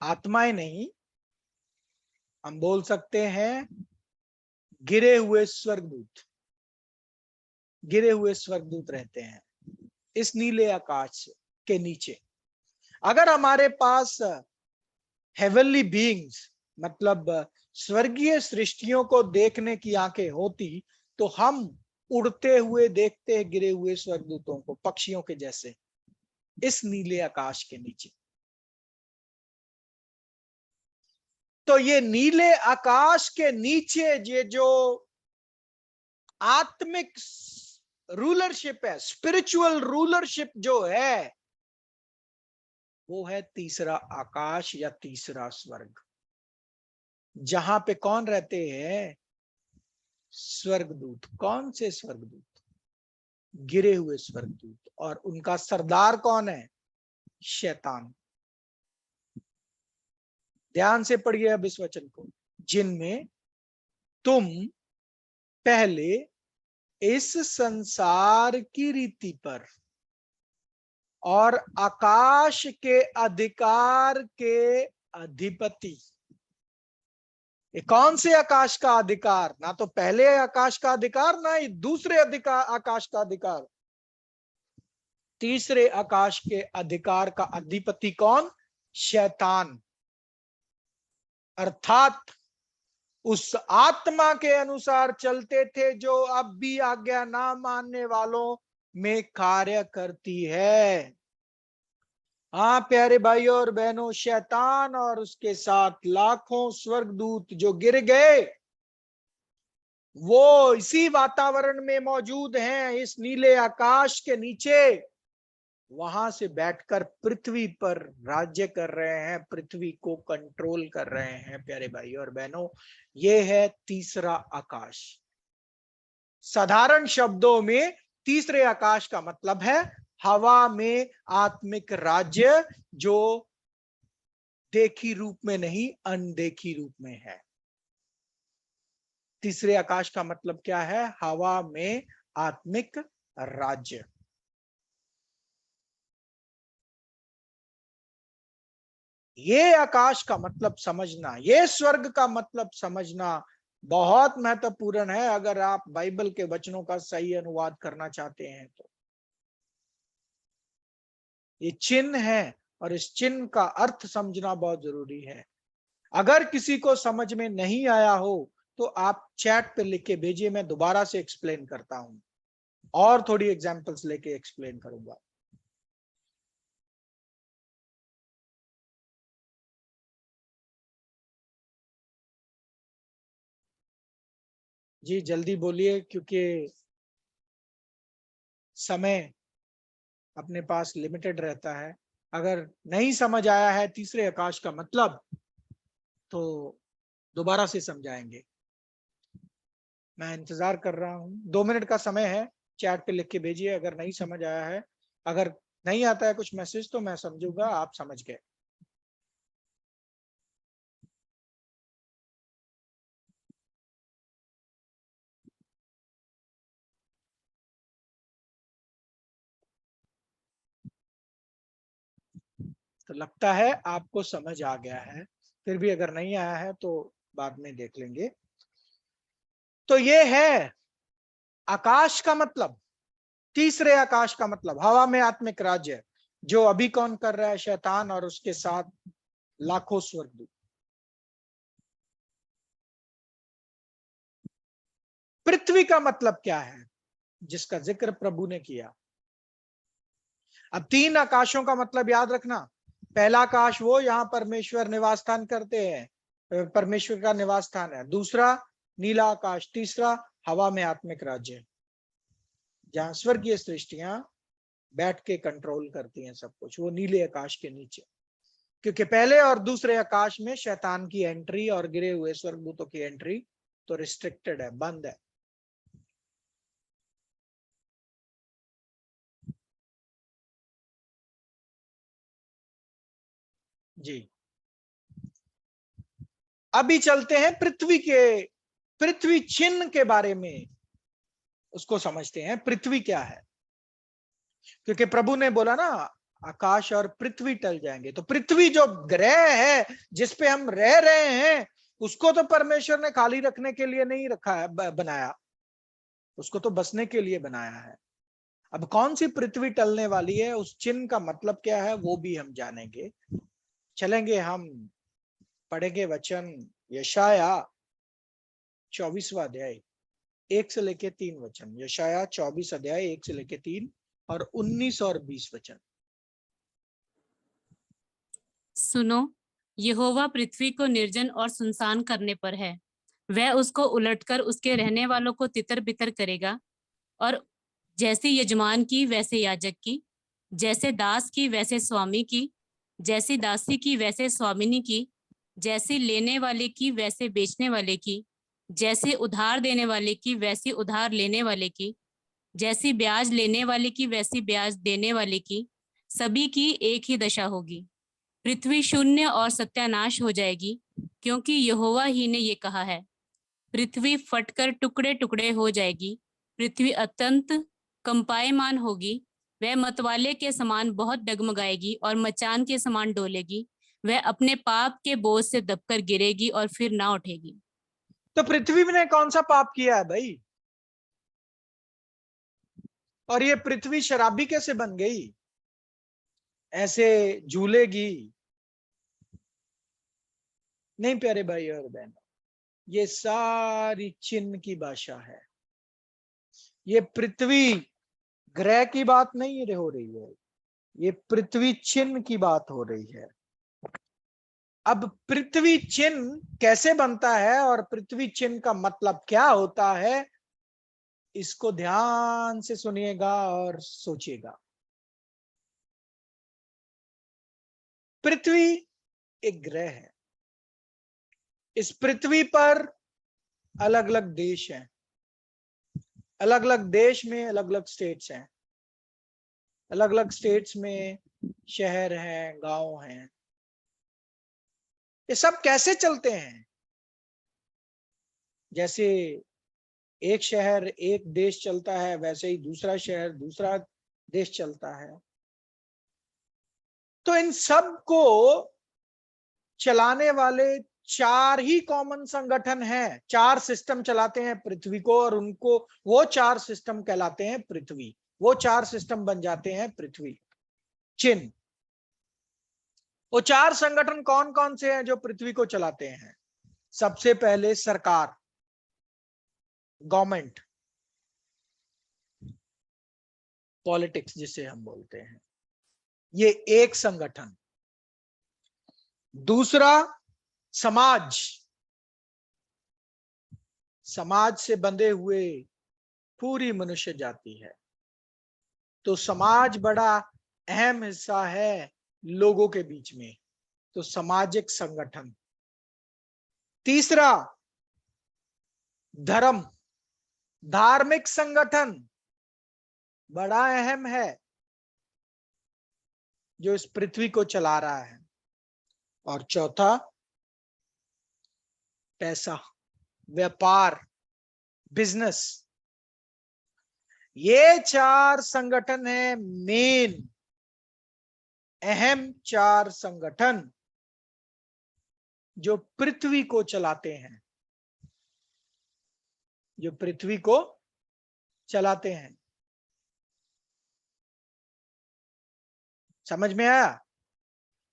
आत्माएं नहीं, हम बोल सकते हैं गिरे हुए स्वर्गदूत। गिरे हुए स्वर्गदूत रहते हैं इस नीले आकाश के नीचे। अगर हमारे पास हेवनली बीइंग्स मतलब स्वर्गीय सृष्टियों को देखने की आंखें होती, तो हम उड़ते हुए देखते हैं गिरे हुए स्वर्गदूतों को, पक्षियों के जैसे, इस नीले आकाश के नीचे। तो ये नीले आकाश के नीचे ये जो आत्मिक रूलरशिप है, स्पिरिचुअल रूलरशिप जो है, वो है तीसरा आकाश या तीसरा स्वर्ग, जहां पे कौन रहते हैं? स्वर्गदूत। कौन से स्वर्गदूत? गिरे हुए स्वर्गदूत। और उनका सरदार कौन है? शैतान। ध्यान से पढ़िए अब इस वचन को। जिनमें तुम पहले इस संसार की रीति पर और आकाश के अधिकार के अधिपति। ये कौन से आकाश का अधिकार? ना तो पहले आकाश का अधिकार, ना ही दूसरे आकाश का अधिकार। तीसरे आकाश के अधिकार का अधिपति कौन? शैतान। अर्थात उस आत्मा के अनुसार चलते थे जो अब भी आज्ञा ना मानने वालों में कार्य करती है। हाँ प्यारे भाइयों और बहनों, शैतान और उसके साथ लाखों स्वर्गदूत जो गिर गए, वो इसी वातावरण में मौजूद हैं, इस नीले आकाश के नीचे। वहां से बैठकर पृथ्वी पर राज्य कर रहे हैं, पृथ्वी को कंट्रोल कर रहे हैं। प्यारे भाइयों और बहनों, ये है तीसरा आकाश। साधारण शब्दों में तीसरे आकाश का मतलब है हवा में आत्मिक राज्य, जो देखी रूप में नहीं, अनदेखी रूप में है। तीसरे आकाश का मतलब क्या है? हवा में आत्मिक राज्य। ये आकाश का मतलब समझना, ये स्वर्ग का मतलब समझना बहुत महत्वपूर्ण है, अगर आप बाइबल के वचनों का सही अनुवाद करना चाहते हैं तो। ये चिन्ह है और इस चिन्ह का अर्थ समझना बहुत जरूरी है। अगर किसी को समझ में नहीं आया हो तो आप चैट पे लिख के भेजिए, मैं दोबारा से एक्सप्लेन करता हूं और थोड़ी एग्जांपल्स लेके एक्सप्लेन करूंगा। जी जल्दी बोलिए, क्योंकि समय अपने पास लिमिटेड रहता है। अगर नहीं समझ आया है तीसरे आकाश का मतलब तो दोबारा से समझाएंगे। मैं इंतजार कर रहा हूं, 2 मिनट का समय है, चैट पे लिख के भेजिए अगर नहीं समझ आया है। अगर नहीं आता है कुछ मैसेज तो मैं समझूंगा आप समझ गए। तो लगता है आपको समझ आ गया है, फिर भी अगर नहीं आया है तो बाद में देख लेंगे। तो ये है आकाश का मतलब, तीसरे आकाश का मतलब हवा में आत्मिक राज्य, जो अभी कौन कर रहा है? शैतान और उसके साथ लाखों स्वर्गदूत। पृथ्वी का मतलब क्या है जिसका जिक्र प्रभु ने किया? अब 3 आकाशों का मतलब याद रखना। पहला आकाश वो यहाँ परमेश्वर निवास स्थान करते हैं, परमेश्वर का निवास स्थान है। दूसरा नीला आकाश। तीसरा हवा में आत्मिक राज्य, जहां स्वर्गीय सृष्टियां बैठ के कंट्रोल करती हैं सब कुछ, वो नीले आकाश के नीचे। क्योंकि पहले और दूसरे आकाश में शैतान की एंट्री और गिरे हुए स्वर्गदूतों की एंट्री तो रिस्ट्रिक्टेड है, बंद है। जी अभी चलते हैं पृथ्वी चिन्ह के बारे में, उसको समझते हैं पृथ्वी क्या है। क्योंकि प्रभु ने बोला ना आकाश और पृथ्वी टल जाएंगे, तो पृथ्वी जो ग्रह है जिसपे हम रह रहे हैं उसको तो परमेश्वर ने खाली रखने के लिए नहीं रखा है, बनाया, उसको तो बसने के लिए बनाया है। अब कौन सी पृथ्वी टलने वाली है, उस चिन्ह का मतलब क्या है वो भी हम जानेंगे। चलेंगे हम पढ़ेंगे वचन यशाया 24वां अध्याय 1 से लेके 3 वचन। यशाया 24 अध्याय 1 से लेके 3 और 19 और 20 वचन। सुनो, यहोवा पृथ्वी को निर्जन और सुनसान करने पर है। वह उसको उलटकर उसके रहने वालों को तितर बितर करेगा, और जैसे यजमान की वैसे याजक की, जैसे दास की वैसे स्वामी की, जैसी दासी की वैसे स्वामिनी की, जैसी लेने वाले की वैसे बेचने वाले की, जैसे उधार देने वाले की वैसी उधार लेने वाले की, जैसी ब्याज लेने वाले की वैसी ब्याज देने वाले की, सभी की एक ही दशा होगी। पृथ्वी शून्य और सत्यानाश हो जाएगी, क्योंकि यहोवा ही ने ये कहा है। पृथ्वी फटकर टुकड़े टुकड़े हो जाएगी, पृथ्वी अत्यंत कंपायमान होगी, वह मतवाले के समान बहुत डगमगाएगी और मचान के समान डोलेगी। वह अपने पाप के बोझ से दबकर गिरेगी और फिर ना उठेगी। तो पृथ्वी ने कौन सा पाप किया है भाई? और ये पृथ्वी शराबी कैसे बन गई, ऐसे झूलेगी? नहीं प्यारे भाई और बहन, ये सारी चिन्ह की भाषा है। ये पृथ्वी ग्रह की बात नहीं हो रही है, ये पृथ्वी चिन्ह की बात हो रही है। अब पृथ्वी चिन्ह कैसे बनता है और पृथ्वी चिन्ह का मतलब क्या होता है, इसको ध्यान से सुनिएगा और सोचिएगा। पृथ्वी एक ग्रह है, इस पृथ्वी पर अलग अलग देश हैं, अलग अलग देश में अलग अलग स्टेट्स हैं, अलग अलग स्टेट्स में शहर हैं, गांव हैं। ये सब कैसे चलते हैं? जैसे एक शहर एक देश चलता है, वैसे ही दूसरा शहर दूसरा देश चलता है। तो इन सब को चलाने वाले 4 ही कॉमन संगठन हैं, 4 सिस्टम चलाते हैं पृथ्वी को, और उनको वो 4 सिस्टम कहलाते हैं पृथ्वी, वो 4 सिस्टम बन जाते हैं पृथ्वी। चिन्ह। वो 4 संगठन कौन कौन से हैं जो पृथ्वी को चलाते हैं? सबसे पहले सरकार, गवर्नमेंट, पॉलिटिक्स जिसे हम बोलते हैं, ये एक संगठन। दूसरा समाज, समाज से बंधे हुए पूरी मनुष्य जाति है, तो समाज बड़ा अहम हिस्सा है लोगों के बीच में, तो सामाजिक संगठन। तीसरा धर्म, धार्मिक संगठन बड़ा अहम है जो इस पृथ्वी को चला रहा है। और चौथा पैसा, व्यापार, बिजनेस। ये 4 संगठन है मेन, अहम 4 संगठन जो पृथ्वी को चलाते हैं, जो पृथ्वी को चलाते हैं। समझ में आया?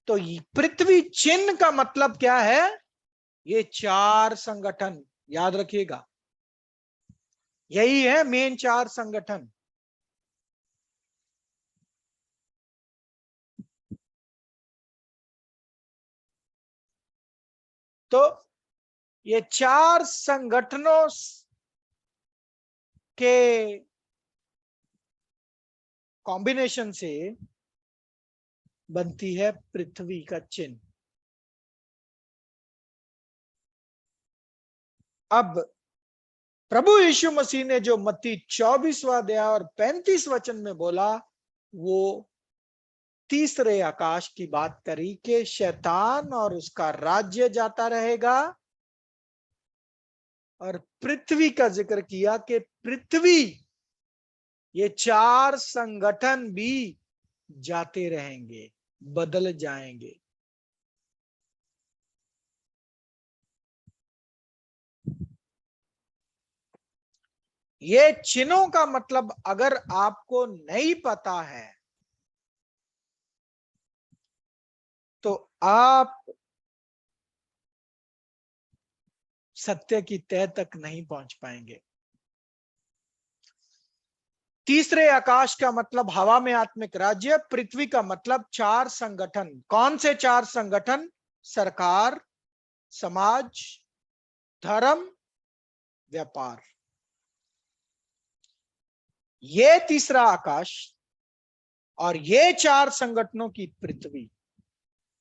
तो पृथ्वी चिन्ह का मतलब क्या है? ये 4 संगठन, याद रखिएगा, यही है मेन 4 संगठन। तो ये 4 संगठनों के कॉम्बिनेशन से बनती है पृथ्वी का चिन्ह। अब प्रभु यीशु मसीह ने जो मत्ती 24वां अध्याय और 35 वचन में बोला, वो तीसरे आकाश की बात करी कि शैतान और उसका राज्य जाता रहेगा, और पृथ्वी का जिक्र किया कि पृथ्वी, ये 4 संगठन भी जाते रहेंगे, बदल जाएंगे। ये चिन्हों का मतलब अगर आपको नहीं पता है तो आप सत्य की तह तक नहीं पहुंच पाएंगे। तीसरे आकाश का मतलब हवा में आत्मिक राज्य, पृथ्वी का मतलब 4 संगठन। कौन से 4 संगठन? सरकार, समाज, धर्म, व्यापार। ये तीसरा आकाश और ये 4 संगठनों की पृथ्वी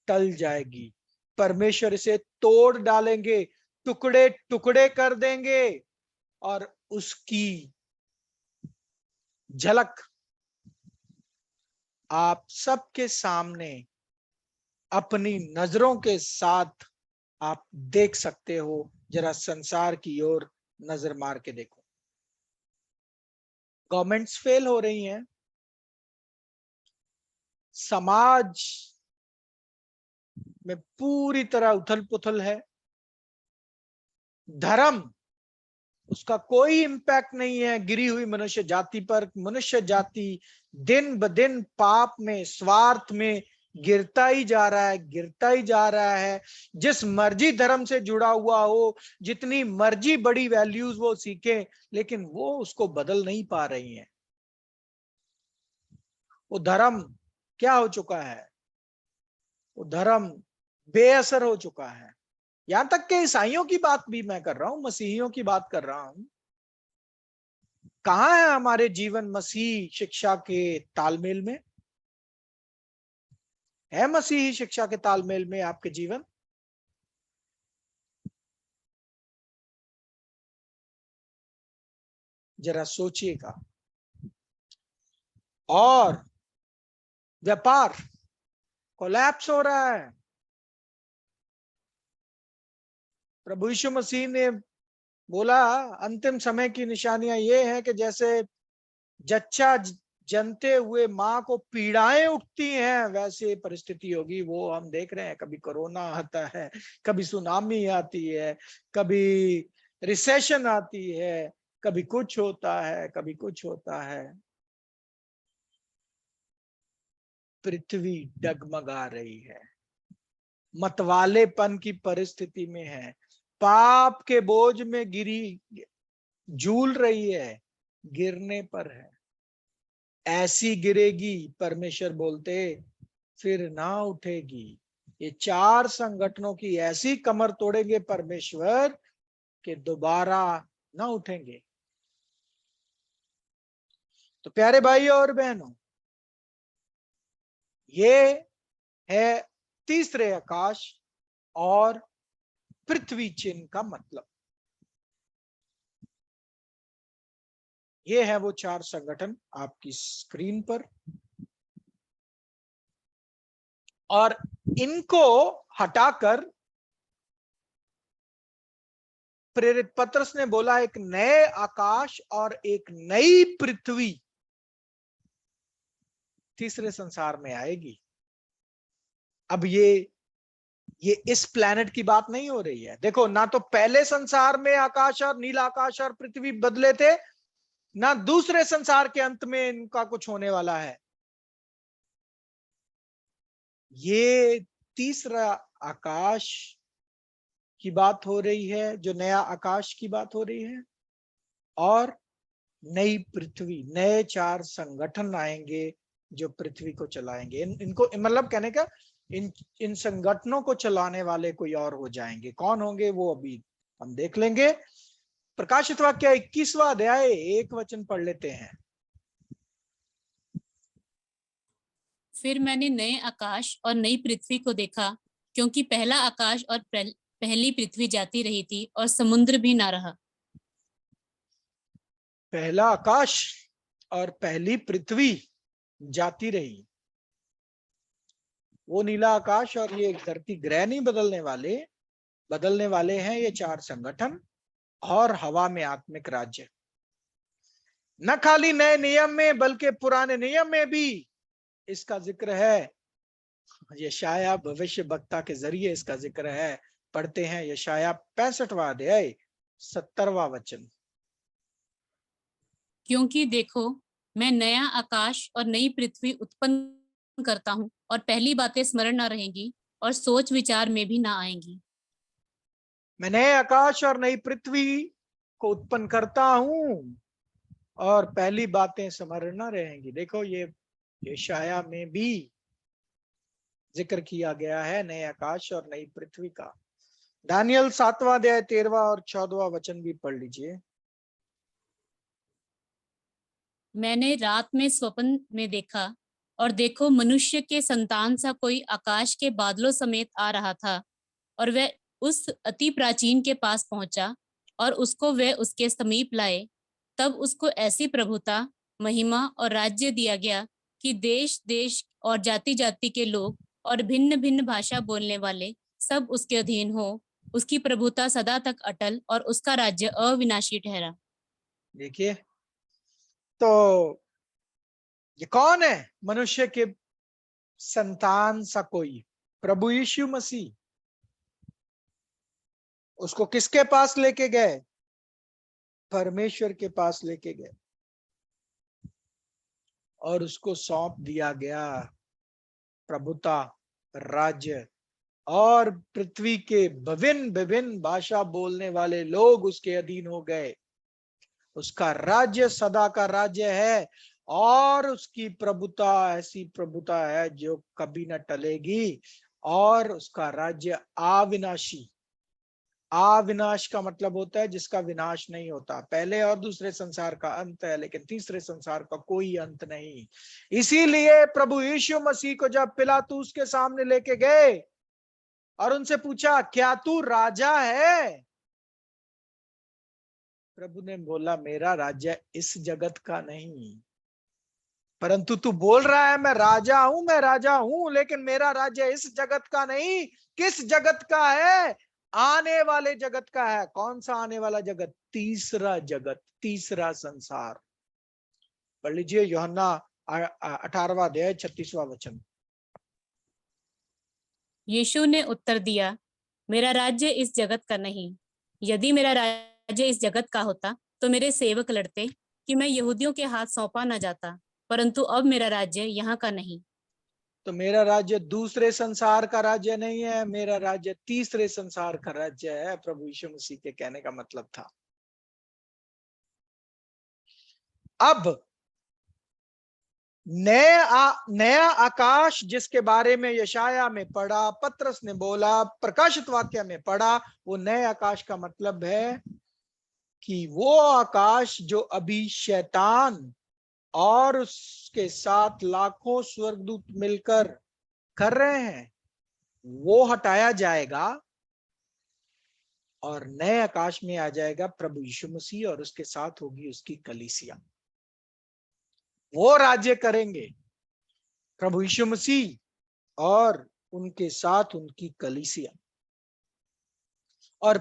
टल जाएगी, परमेश्वर इसे तोड़ डालेंगे, टुकड़े टुकड़े कर देंगे, और उसकी झलक आप सबके सामने अपनी नजरों के साथ आप देख सकते हो। जरा संसार की ओर नजर मार के देखो, गवर्नमेंट्स फेल हो रही हैं, समाज में पूरी तरह उथल पुथल है, धर्म, उसका कोई इंपैक्ट नहीं है गिरी हुई मनुष्य जाति पर। मनुष्य जाति दिन ब दिन पाप में, स्वार्थ में गिरता ही जा रहा है, गिरता ही जा रहा है। जिस मर्जी धर्म से जुड़ा हुआ हो, जितनी मर्जी बड़ी वैल्यूज वो सीखे, लेकिन वो उसको बदल नहीं पा रही हैं। वो धर्म क्या हो चुका है? वो धर्म बेअसर हो चुका है। यहां तक कि ईसाइयों की बात भी मैं कर रहा हूं, मसीहियों की बात कर रहा हूं। कहां है हमारे जीवन मसीह शिक्षा के तालमेल में? है मसीही शिक्षा के तालमेल में आपके जीवन? जरा सोचिएगा। और व्यापार कोलैप्स हो रहा है। प्रभु यीशु मसीह ने बोला अंतिम समय की निशानियां ये हैं कि जैसे जच्चा जनते हुए माँ को पीड़ाएं उठती हैं, वैसे परिस्थिति होगी। वो हम देख रहे हैं, कभी कोरोना आता है, कभी सुनामी आती है, कभी रिसेशन आती है, कभी कुछ होता है, कभी कुछ होता है। पृथ्वी डगमगा रही है, मतवालेपन की परिस्थिति में है, पाप के बोझ में गिरी, झूल रही है, गिरने पर है। ऐसी गिरेगी, परमेश्वर बोलते, फिर ना उठेगी। ये चार संगठनों की ऐसी कमर तोड़ेंगे परमेश्वर कि दोबारा ना उठेंगे। तो प्यारे भाई और बहनों, ये है तीसरे आकाश और पृथ्वी चिन्ह का मतलब। ये है वो चार संगठन आपकी स्क्रीन पर, और इनको हटाकर प्रेरित पत्रस ने बोला एक नए आकाश और एक नई पृथ्वी तीसरे संसार में आएगी। अब ये इस प्लैनेट की बात नहीं हो रही है। देखो, ना तो पहले संसार में आकाश और नीला आकाश और पृथ्वी बदले थे, ना दूसरे संसार के अंत में इनका कुछ होने वाला है। ये तीसरा आकाश की बात हो रही है, जो नया आकाश की बात हो रही है, और नई पृथ्वी, नए चार संगठन आएंगे जो पृथ्वी को चलाएंगे। इनको मतलब कहने का, इन संगठनों को चलाने वाले कोई और हो जाएंगे। कौन होंगे वो अभी हम देख लेंगे। प्रकाशित वाक्य 21वां अध्याय 1 वचन पढ़ लेते हैं। फिर मैंने नए आकाश और नई पृथ्वी को देखा, क्योंकि पहला आकाश और पहली पृथ्वी जाती रही थी और समुद्र भी ना रहा। पहला आकाश और पहली पृथ्वी जाती रही। वो नीला आकाश और ये धरती ग्रह नहीं बदलने वाले हैं ये चार संगठन और हवा में आत्मिक राज्य। न खाली नए नियम में बल्कि पुराने नियम में भी इसका जिक्र है। यशाया भविष्य वक्ता के जरिए इसका जिक्र है। पढ़ते हैं यशाया 65वां अध्याय 70वां वचन। क्योंकि देखो, मैं नया आकाश और नई पृथ्वी उत्पन्न करता हूँ, और पहली बातें स्मरण न रहेंगी और सोच विचार में भी ना आएंगी। मैं नए आकाश और नई पृथ्वी को उत्पन्न करता हूं और पहली बातें स्मरण न रहेंगी। देखो, ये यशाया में भी जिक्र किया गया है नए आकाश और नई पृथ्वी का। दानियल 7वां अध्याय 13वां और 14वां वचन भी पढ़ लीजिए। मैंने रात में स्वप्न में देखा, और देखो, मनुष्य के संतान सा कोई आकाश के बादलों समेत आ रहा था, और वह उस अति प्राचीन के पास पहुंचा और उसको वह उसके समीप लाए। तब उसको ऐसी प्रभुता, महिमा और राज्य दिया गया कि देश देश और जाति जाति के लोग और भिन्न भिन्न भाषा बोलने वाले सब उसके अधीन हो। उसकी प्रभुता सदा तक अटल और उसका राज्य अविनाशी ठहरा। देखिए, तो ये कौन है? मनुष्य के संतान सा कोई, प्रभु यीशु मसीह। उसको किसके पास लेके गए? परमेश्वर के पास लेके गए और उसको सौंप दिया गया प्रभुता, राज्य, और पृथ्वी के विभिन्न विभिन्न भाषा बोलने वाले लोग उसके अधीन हो गए। उसका राज्य सदा का राज्य है और उसकी प्रभुता ऐसी प्रभुता है जो कभी न टलेगी, और उसका राज्य अविनाशी। अविनाश का मतलब होता है जिसका विनाश नहीं होता। पहले और दूसरे संसार का अंत है, लेकिन तीसरे संसार का कोई अंत नहीं। इसीलिए प्रभु यीशु मसीह को जब पिलातूस के सामने लेके गए और उनसे पूछा, क्या तू राजा है? प्रभु ने बोला, मेरा राज्य इस जगत का नहीं, परंतु तू बोल रहा है मैं राजा हूं, लेकिन मेरा राज्य इस जगत का नहीं। किस जगत का है? आने वाले जगत का है। कौन सा आने वाला जगत? तीसरा जगत, तीसरा संसार। पढ़ लीजिए यूहन्ना 18वां अध्याय 36वां वचन। यीशु ने उत्तर दिया, मेरा राज्य इस जगत का नहीं। यदि मेरा राज्य इस जगत का होता तो मेरे सेवक लड़ते कि मैं यहूदियों के हाथ सौंपा न जाता, परंतु अब मेरा राज्य यहाँ का नहीं। तो मेरा राज्य दूसरे संसार का राज्य नहीं है, मेरा राज्य तीसरे संसार का राज्य है, प्रभु यीशु मसीह के कहने का मतलब था। अब नया आकाश जिसके बारे में यशाया में पढ़ा, पतरस ने बोला, प्रकाशित वाक्य में पढ़ा, वो नए आकाश का मतलब है कि वो आकाश जो अभी शैतान और उसके साथ लाखों स्वर्गदूत मिलकर कर रहे हैं, वो हटाया जाएगा और नए आकाश में आ जाएगा प्रभु यीशु मसीह और उसके साथ होगी उसकी कलीसिया। वो राज्य करेंगे प्रभु यीशु मसीह और उनके साथ उनकी कलीसिया। और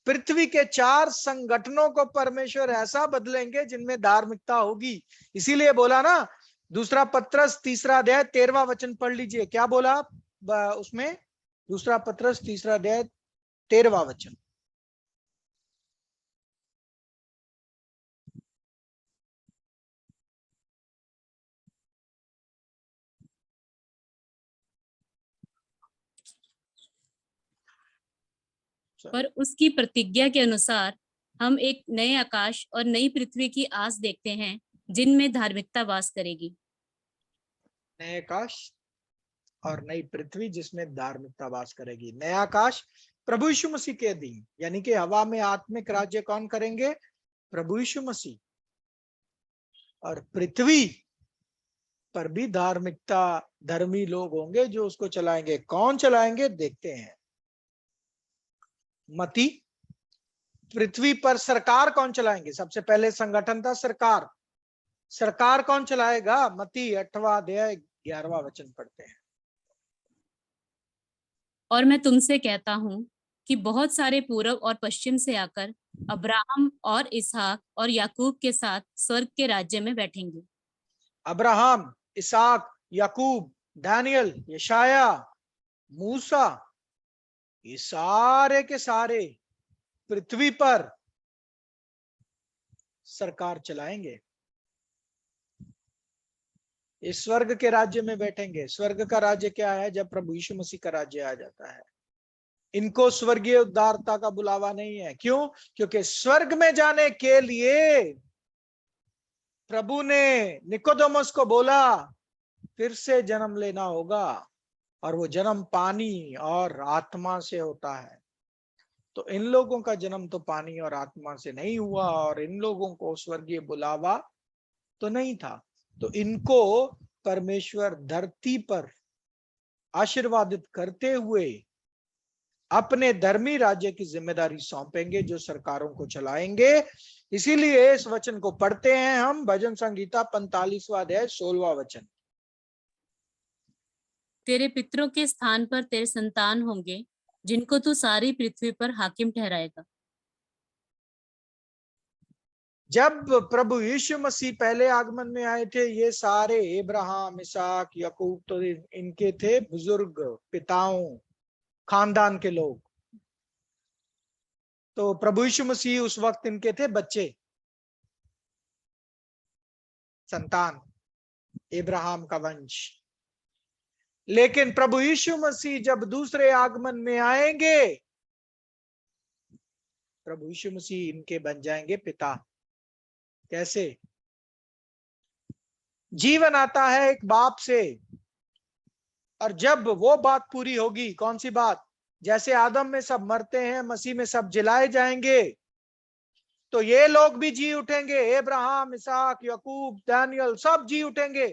पृथ्वी के 4 संगठनों को परमेश्वर ऐसा बदलेंगे जिनमें धार्मिकता होगी। इसीलिए बोला ना, दूसरा पत्रस 3 अध्याय 13वां वचन पढ़ लीजिए, क्या बोला उसमें? दूसरा पत्रस 3 अध्याय 13वां वचन। पर उसकी प्रतिज्ञा के अनुसार हम एक नए आकाश और नई पृथ्वी की आस देखते हैं जिनमें धार्मिकता वास करेगी। नए आकाश और नई पृथ्वी जिसमें धार्मिकता वास करेगी। नया आकाश प्रभु यीशु मसीह के अधीन, यानी कि हवा में आत्मिक राज्य कौन करेंगे? प्रभु यीशु मसीह। और पृथ्वी पर भी धार्मिकता, धर्मी लोग होंगे जो उसको चलाएंगे। कौन चलाएंगे? देखते हैं। मती, पृथ्वी पर सरकार कौन चलाएंगे? सबसे पहले संगठन था सरकार। सरकार कौन चलाएगा? मती 8वां अध्याय 11वां वचन पढ़ते हैं। और मैं तुमसे कहता हूं कि बहुत सारे पूर्व और पश्चिम से आकर अब्राहम और इसहाक और याकूब के साथ स्वर्ग के राज्य में बैठेंगे। अब्राहम, इसहाक, याकूब, दानियल, यशाया, मूसा, ये सारे के सारे पृथ्वी पर सरकार चलाएंगे। इस स्वर्ग के राज्य में बैठेंगे। स्वर्ग का राज्य क्या है? जब प्रभु यीशु मसीह का राज्य आ जाता है। इनको स्वर्गीय उद्धारता का बुलावा नहीं है। क्यों? क्योंकि स्वर्ग में जाने के लिए प्रभु ने निकोदेमुस को बोला फिर से जन्म लेना होगा, और वो जन्म पानी और आत्मा से होता है। तो इन लोगों का जन्म तो पानी और आत्मा से नहीं हुआ, और इन लोगों को स्वर्गीय बुलावा तो नहीं था। तो इनको परमेश्वर धरती पर आशीर्वादित करते हुए अपने धर्मी राज्य की जिम्मेदारी सौंपेंगे, जो सरकारों को चलाएंगे। इसीलिए इस वचन को पढ़ते हैं हम, भजन संगीता 45वां अध्याय 16वां वचन। तेरे पितरों के स्थान पर तेरे संतान होंगे, जिनको तू सारी पृथ्वी पर हाकिम ठहराएगा। जब प्रभु यीशु मसीह पहले आगमन में आए थे, ये सारे इब्राहिम, इसहाक, याकूब तो इनके थे बुजुर्ग पिताओं, खानदान के लोग। तो प्रभु यीशु मसीह उस वक्त इनके थे बच्चे, संतान, इब्राहिम का वंश। लेकिन प्रभु यीशु मसीह जब दूसरे आगमन में आएंगे, प्रभु यीशु मसीह इनके बन जाएंगे पिता। कैसे? जीवन आता है एक बाप से, और जब वो बात पूरी होगी, कौन सी बात? जैसे आदम में सब मरते हैं, मसीह में सब जिलाए जाएंगे, तो ये लोग भी जी उठेंगे। इब्राहिम, इसहाक, याकूब, दानियल सब जी उठेंगे।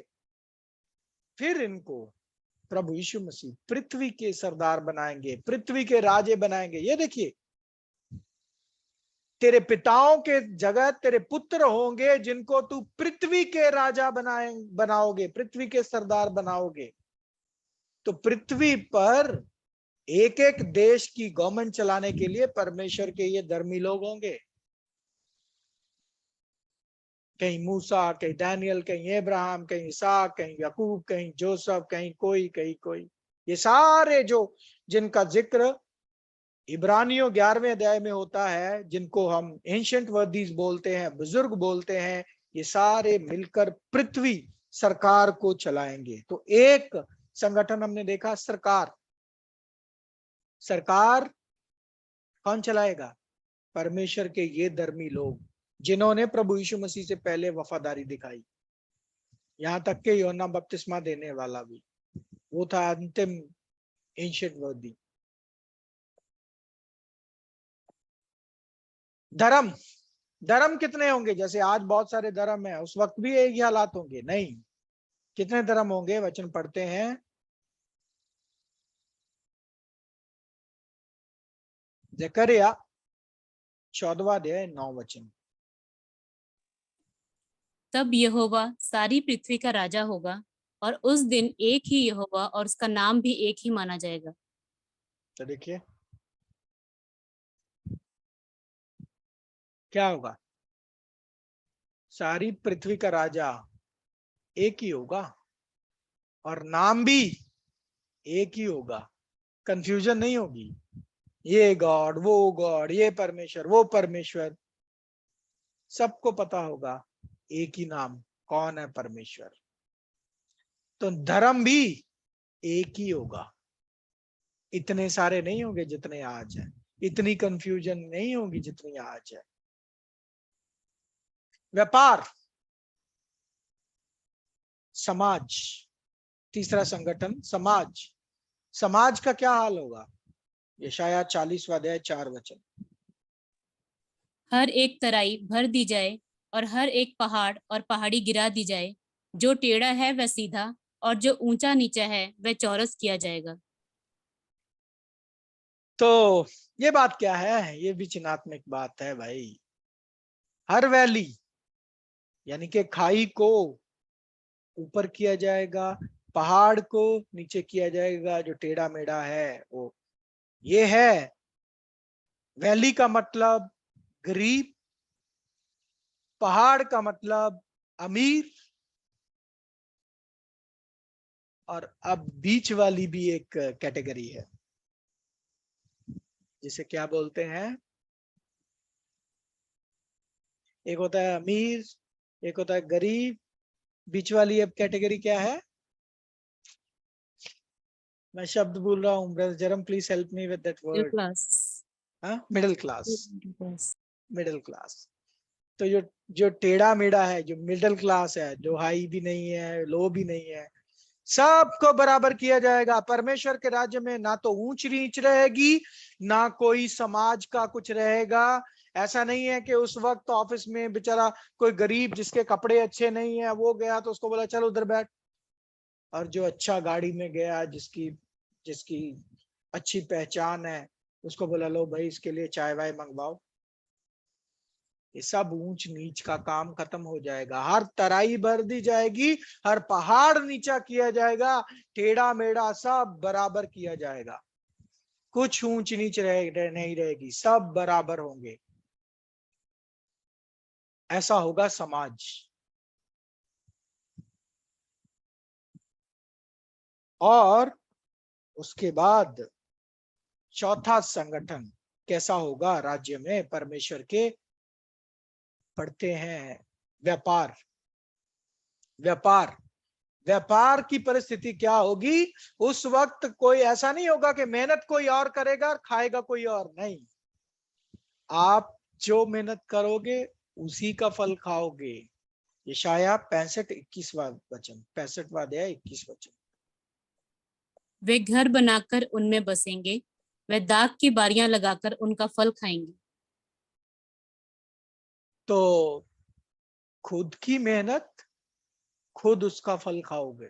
फिर इनको प्रभु यीशु मसीह पृथ्वी के सरदार बनाएंगे, पृथ्वी के राजे बनाएंगे। ये देखिए, तेरे पिताओं के जगह तेरे पुत्र होंगे, जिनको तू पृथ्वी के राजा बनाओगे, पृथ्वी के सरदार बनाओगे। तो पृथ्वी पर एक एक देश की गवर्नमेंट चलाने के लिए परमेश्वर के ये धर्मी लोग होंगे। कहीं मूसा, कहीं दानियल, कहीं इब्राहिम, कहीं इसहाक, कहीं याकूब, कहीं जोसेफ, कहीं कोई, कहीं कोई। ये सारे जो जिनका जिक्र इब्रानियों 11वें अध्याय में होता है, जिनको हम एंशिएंट वर्दीज बोलते हैं, बुजुर्ग बोलते हैं, ये सारे मिलकर पृथ्वी सरकार को चलाएंगे। तो एक संगठन हमने देखा, सरकार। सरकार कौन चलाएगा? परमेश्वर के ये धर्मी लोग जिन्होंने प्रभु यीशु मसीह से पहले वफादारी दिखाई। यहां तक के यूहन्ना बपतिस्मा देने वाला भी, वो था अंतिम एंशिएंट वर्दी। धर्म, धर्म कितने होंगे? जैसे आज बहुत सारे धर्म है, उस वक्त भी एक ही हालात होंगे? नहीं। कितने धर्म होंगे? वचन पढ़ते हैं, जकरिया 14वां अध्याय 9 वचन। तब यहोवा सारी पृथ्वी का राजा होगा और उस दिन एक ही यहोवा और उसका नाम भी एक ही माना जाएगा। तो देखिए क्या होगा? सारी पृथ्वी का राजा एक ही होगा और नाम भी एक ही होगा। कंफ्यूजन नहीं होगी, ये गॉड वो गॉड, ये परमेश्वर वो परमेश्वर। सबको पता होगा एक ही नाम, कौन है? परमेश्वर। तो धर्म भी एक ही होगा। इतने सारे नहीं होंगे जितने आज है, इतनी कंफ्यूजन नहीं होगी जितनी आज है। व्यापार, समाज, तीसरा संगठन समाज। समाज का क्या हाल होगा? यशायाह 40वां अध्याय 4 वचन। हर एक तराई भर दी जाए और हर एक पहाड़ और पहाड़ी गिरा दी जाए। जो टेढ़ा है वह सीधा और जो ऊंचा नीचा है वह चौरस किया जाएगा। तो ये बात क्या है? ये विचनात्मक बात है भाई। हर वैली यानी कि खाई को ऊपर किया जाएगा, पहाड़ को नीचे किया जाएगा, जो टेढ़ा मेढ़ा है वो। ये है वैली का मतलब गरीब, पहाड़ का मतलब अमीर, और अब बीच वाली भी एक कैटेगरी है जिसे क्या बोलते हैं? एक होता है अमीर, एक होता है गरीब, बीच वाली अब कैटेगरी क्या है? मैं शब्द भूल रहा हूँ, ब्रदर जरम please help me with that middle word. Class. हाँ, मिडिल क्लास। Middle class. तो जो टेढ़ा मेढ़ा है, जो मिडिल क्लास है, जो हाई भी नहीं है लो भी नहीं है, सबको बराबर किया जाएगा। परमेश्वर के राज्य में ना तो ऊंच नीच रहेगी, ना कोई समाज का कुछ रहेगा। ऐसा नहीं है कि उस वक्त ऑफिस में बेचारा कोई गरीब जिसके कपड़े अच्छे नहीं है वो गया तो उसको बोला चल उधर बैठ, और जो अच्छा गाड़ी में गया, जिसकी जिसकी अच्छी पहचान है, उसको बोला लो भाई इसके लिए चाय वाय मंगवाओ। ये सब ऊंच नीच का काम खत्म हो जाएगा। हर तराई भर दी जाएगी, हर पहाड़ नीचा किया जाएगा, टेढ़ा मेढ़ा सब बराबर किया जाएगा। कुछ ऊंच नीच नहीं रहेगी, सब बराबर होंगे। ऐसा होगा समाज। और उसके बाद चौथा संगठन कैसा होगा राज्य में परमेश्वर के? पढ़ते हैं व्यापार। व्यापार, व्यापार की परिस्थिति क्या होगी? उस वक्त कोई ऐसा नहीं होगा कि मेहनत कोई और करेगा और खाएगा कोई और। नहीं, आप जो मेहनत करोगे उसी का फल खाओगे। यशायाह 65:21 वचन, 65वां अध्याय 21 वचन। वे घर बनाकर उनमें बसेंगे, वे दाख की बारियां लगाकर उनका फल खाएंगे। तो खुद की मेहनत, खुद उसका फल खाओगे।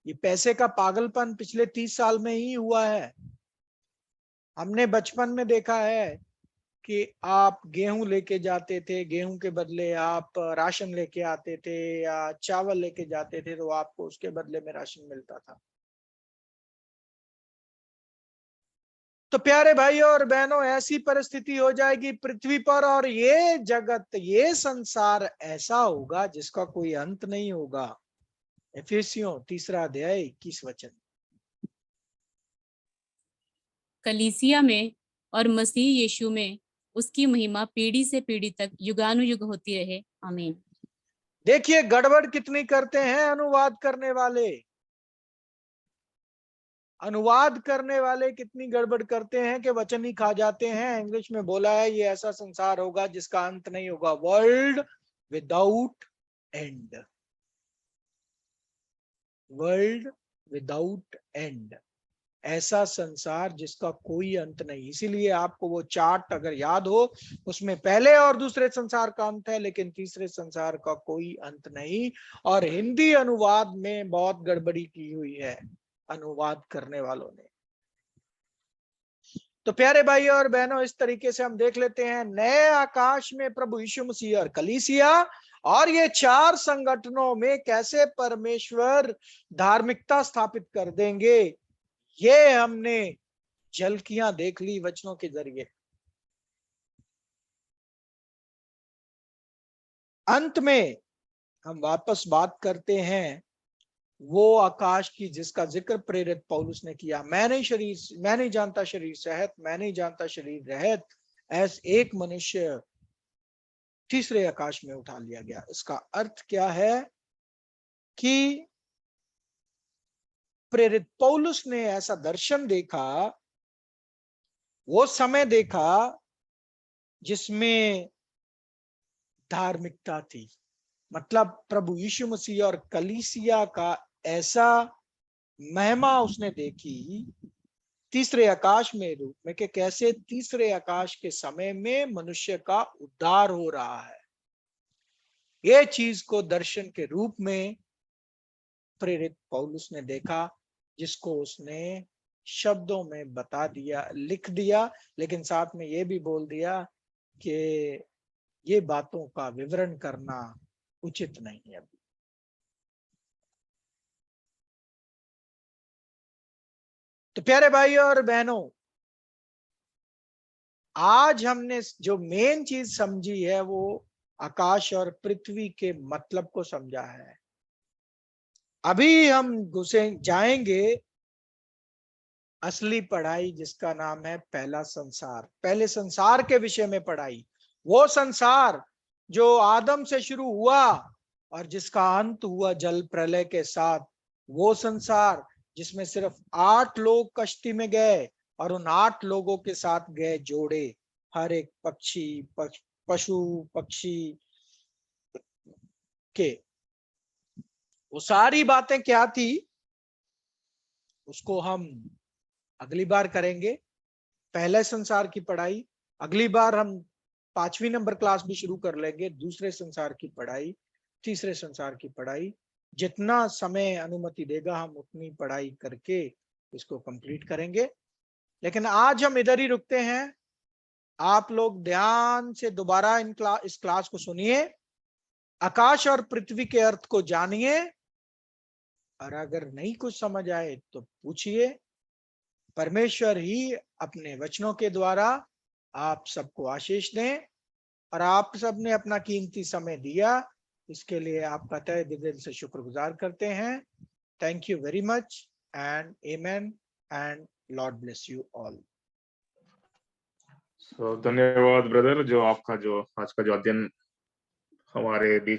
ये पैसे का पागलपन पिछले 30 साल में ही हुआ है। हमने बचपन में देखा है कि आप गेहूं लेके जाते थे, गेहूं के बदले आप राशन लेके आते थे, या चावल लेके जाते थे तो आपको उसके बदले में राशन मिलता था। तो प्यारे भाई और बहनों, ऐसी परिस्थिति हो जाएगी पृथ्वी पर, और ये जगत, ये संसार ऐसा होगा जिसका कोई अंत नहीं होगा। इफिसियों 3 अध्याय 21 वचन। कलीसिया में और मसीह यीशु में उसकी महिमा पीढ़ी से पीढ़ी तक युगानुयुग होती रहे। आमीन। देखिए गड़बड़ कितनी करते हैं अनुवाद करने वाले। अनुवाद करने वाले कितनी गड़बड़ करते हैं कि वचन ही खा जाते हैं। इंग्लिश में बोला है ये ऐसा संसार होगा जिसका अंत नहीं होगा, world without and, world without and, ऐसा संसार जिसका कोई अंत नहीं। इसीलिए आपको वो चार्ट अगर याद हो, उसमें पहले और दूसरे संसार का अंत है लेकिन तीसरे संसार का कोई अंत नहीं। और हिंदी अनुवाद में बहुत गड़बड़ी की हुई है अनुवाद करने वालों ने। तो प्यारे भाई और बहनों, इस तरीके से हम देख लेते हैं नए आकाश में प्रभु यीशु मसीह और कलीसिया, और ये चार संगठनों में कैसे परमेश्वर धार्मिकता स्थापित कर देंगे, ये हमने झलकियां देख ली वचनों के जरिए। अंत में हम वापस बात करते हैं वो आकाश की जिसका जिक्र प्रेरित पौलुस ने किया। मैं नहीं जानता शरीर सहित, मैं नहीं जानता शरीर रहित, ऐसे एक मनुष्य तीसरे आकाश में उठा लिया गया। इसका अर्थ क्या है कि प्रेरित पौलुस ने ऐसा दर्शन देखा, वो समय देखा जिसमें धार्मिकता थी। मतलब प्रभु यीशु मसीह और कलीसिया का ऐसा महिमा उसने देखी तीसरे आकाश में रूप में, कि कैसे तीसरे आकाश के समय में मनुष्य का उद्धार हो रहा है। ये चीज को दर्शन के रूप में प्रेरित पौलुस ने देखा, जिसको उसने शब्दों में बता दिया, लिख दिया, लेकिन साथ में ये भी बोल दिया कि ये बातों का विवरण करना उचित नहीं है अभी। तो प्यारे भाई और बहनों, आज हमने जो मेन चीज समझी है वो आकाश और पृथ्वी के मतलब को समझा है। अभी हम घुसे जाएंगे असली पढ़ाई, जिसका नाम है पहला संसार, पहले संसार के विषय में पढ़ाई। वो संसार जो आदम से शुरू हुआ और जिसका अंत हुआ जल प्रलय के साथ। वो संसार जिसमें सिर्फ 8 लोग कश्ती में गए और उन 8 लोगों के साथ गए जोड़े, हर एक पशु पक्षी के। वो सारी बातें क्या थी उसको हम अगली बार करेंगे, पहले संसार की पढ़ाई। अगली बार हम 5वीं नंबर क्लास भी शुरू कर लेंगे, दूसरे संसार की पढ़ाई, तीसरे संसार की पढ़ाई। जितना समय अनुमति देगा हम उतनी पढ़ाई करके इसको कंप्लीट करेंगे। लेकिन आज हम इधर ही रुकते हैं। आप लोग ध्यान से दोबारा इस क्लास को सुनिए, आकाश और पृथ्वी के अर्थ को जानिए, और अगर नहीं कुछ समझ आए तो पूछिए। परमेश्वर ही अपने वचनों के द्वारा आप सबको आशीष दें। और आप सबने अपना कीमती समय दिया, इसके लिए आपका तहे दिल से शुक्रगुजार करते हैं। Thank you very much and amen and Lord bless you all. धन्यवाद ब्रदर, जो आपका जो आज का जो अध्ययन हमारे बीच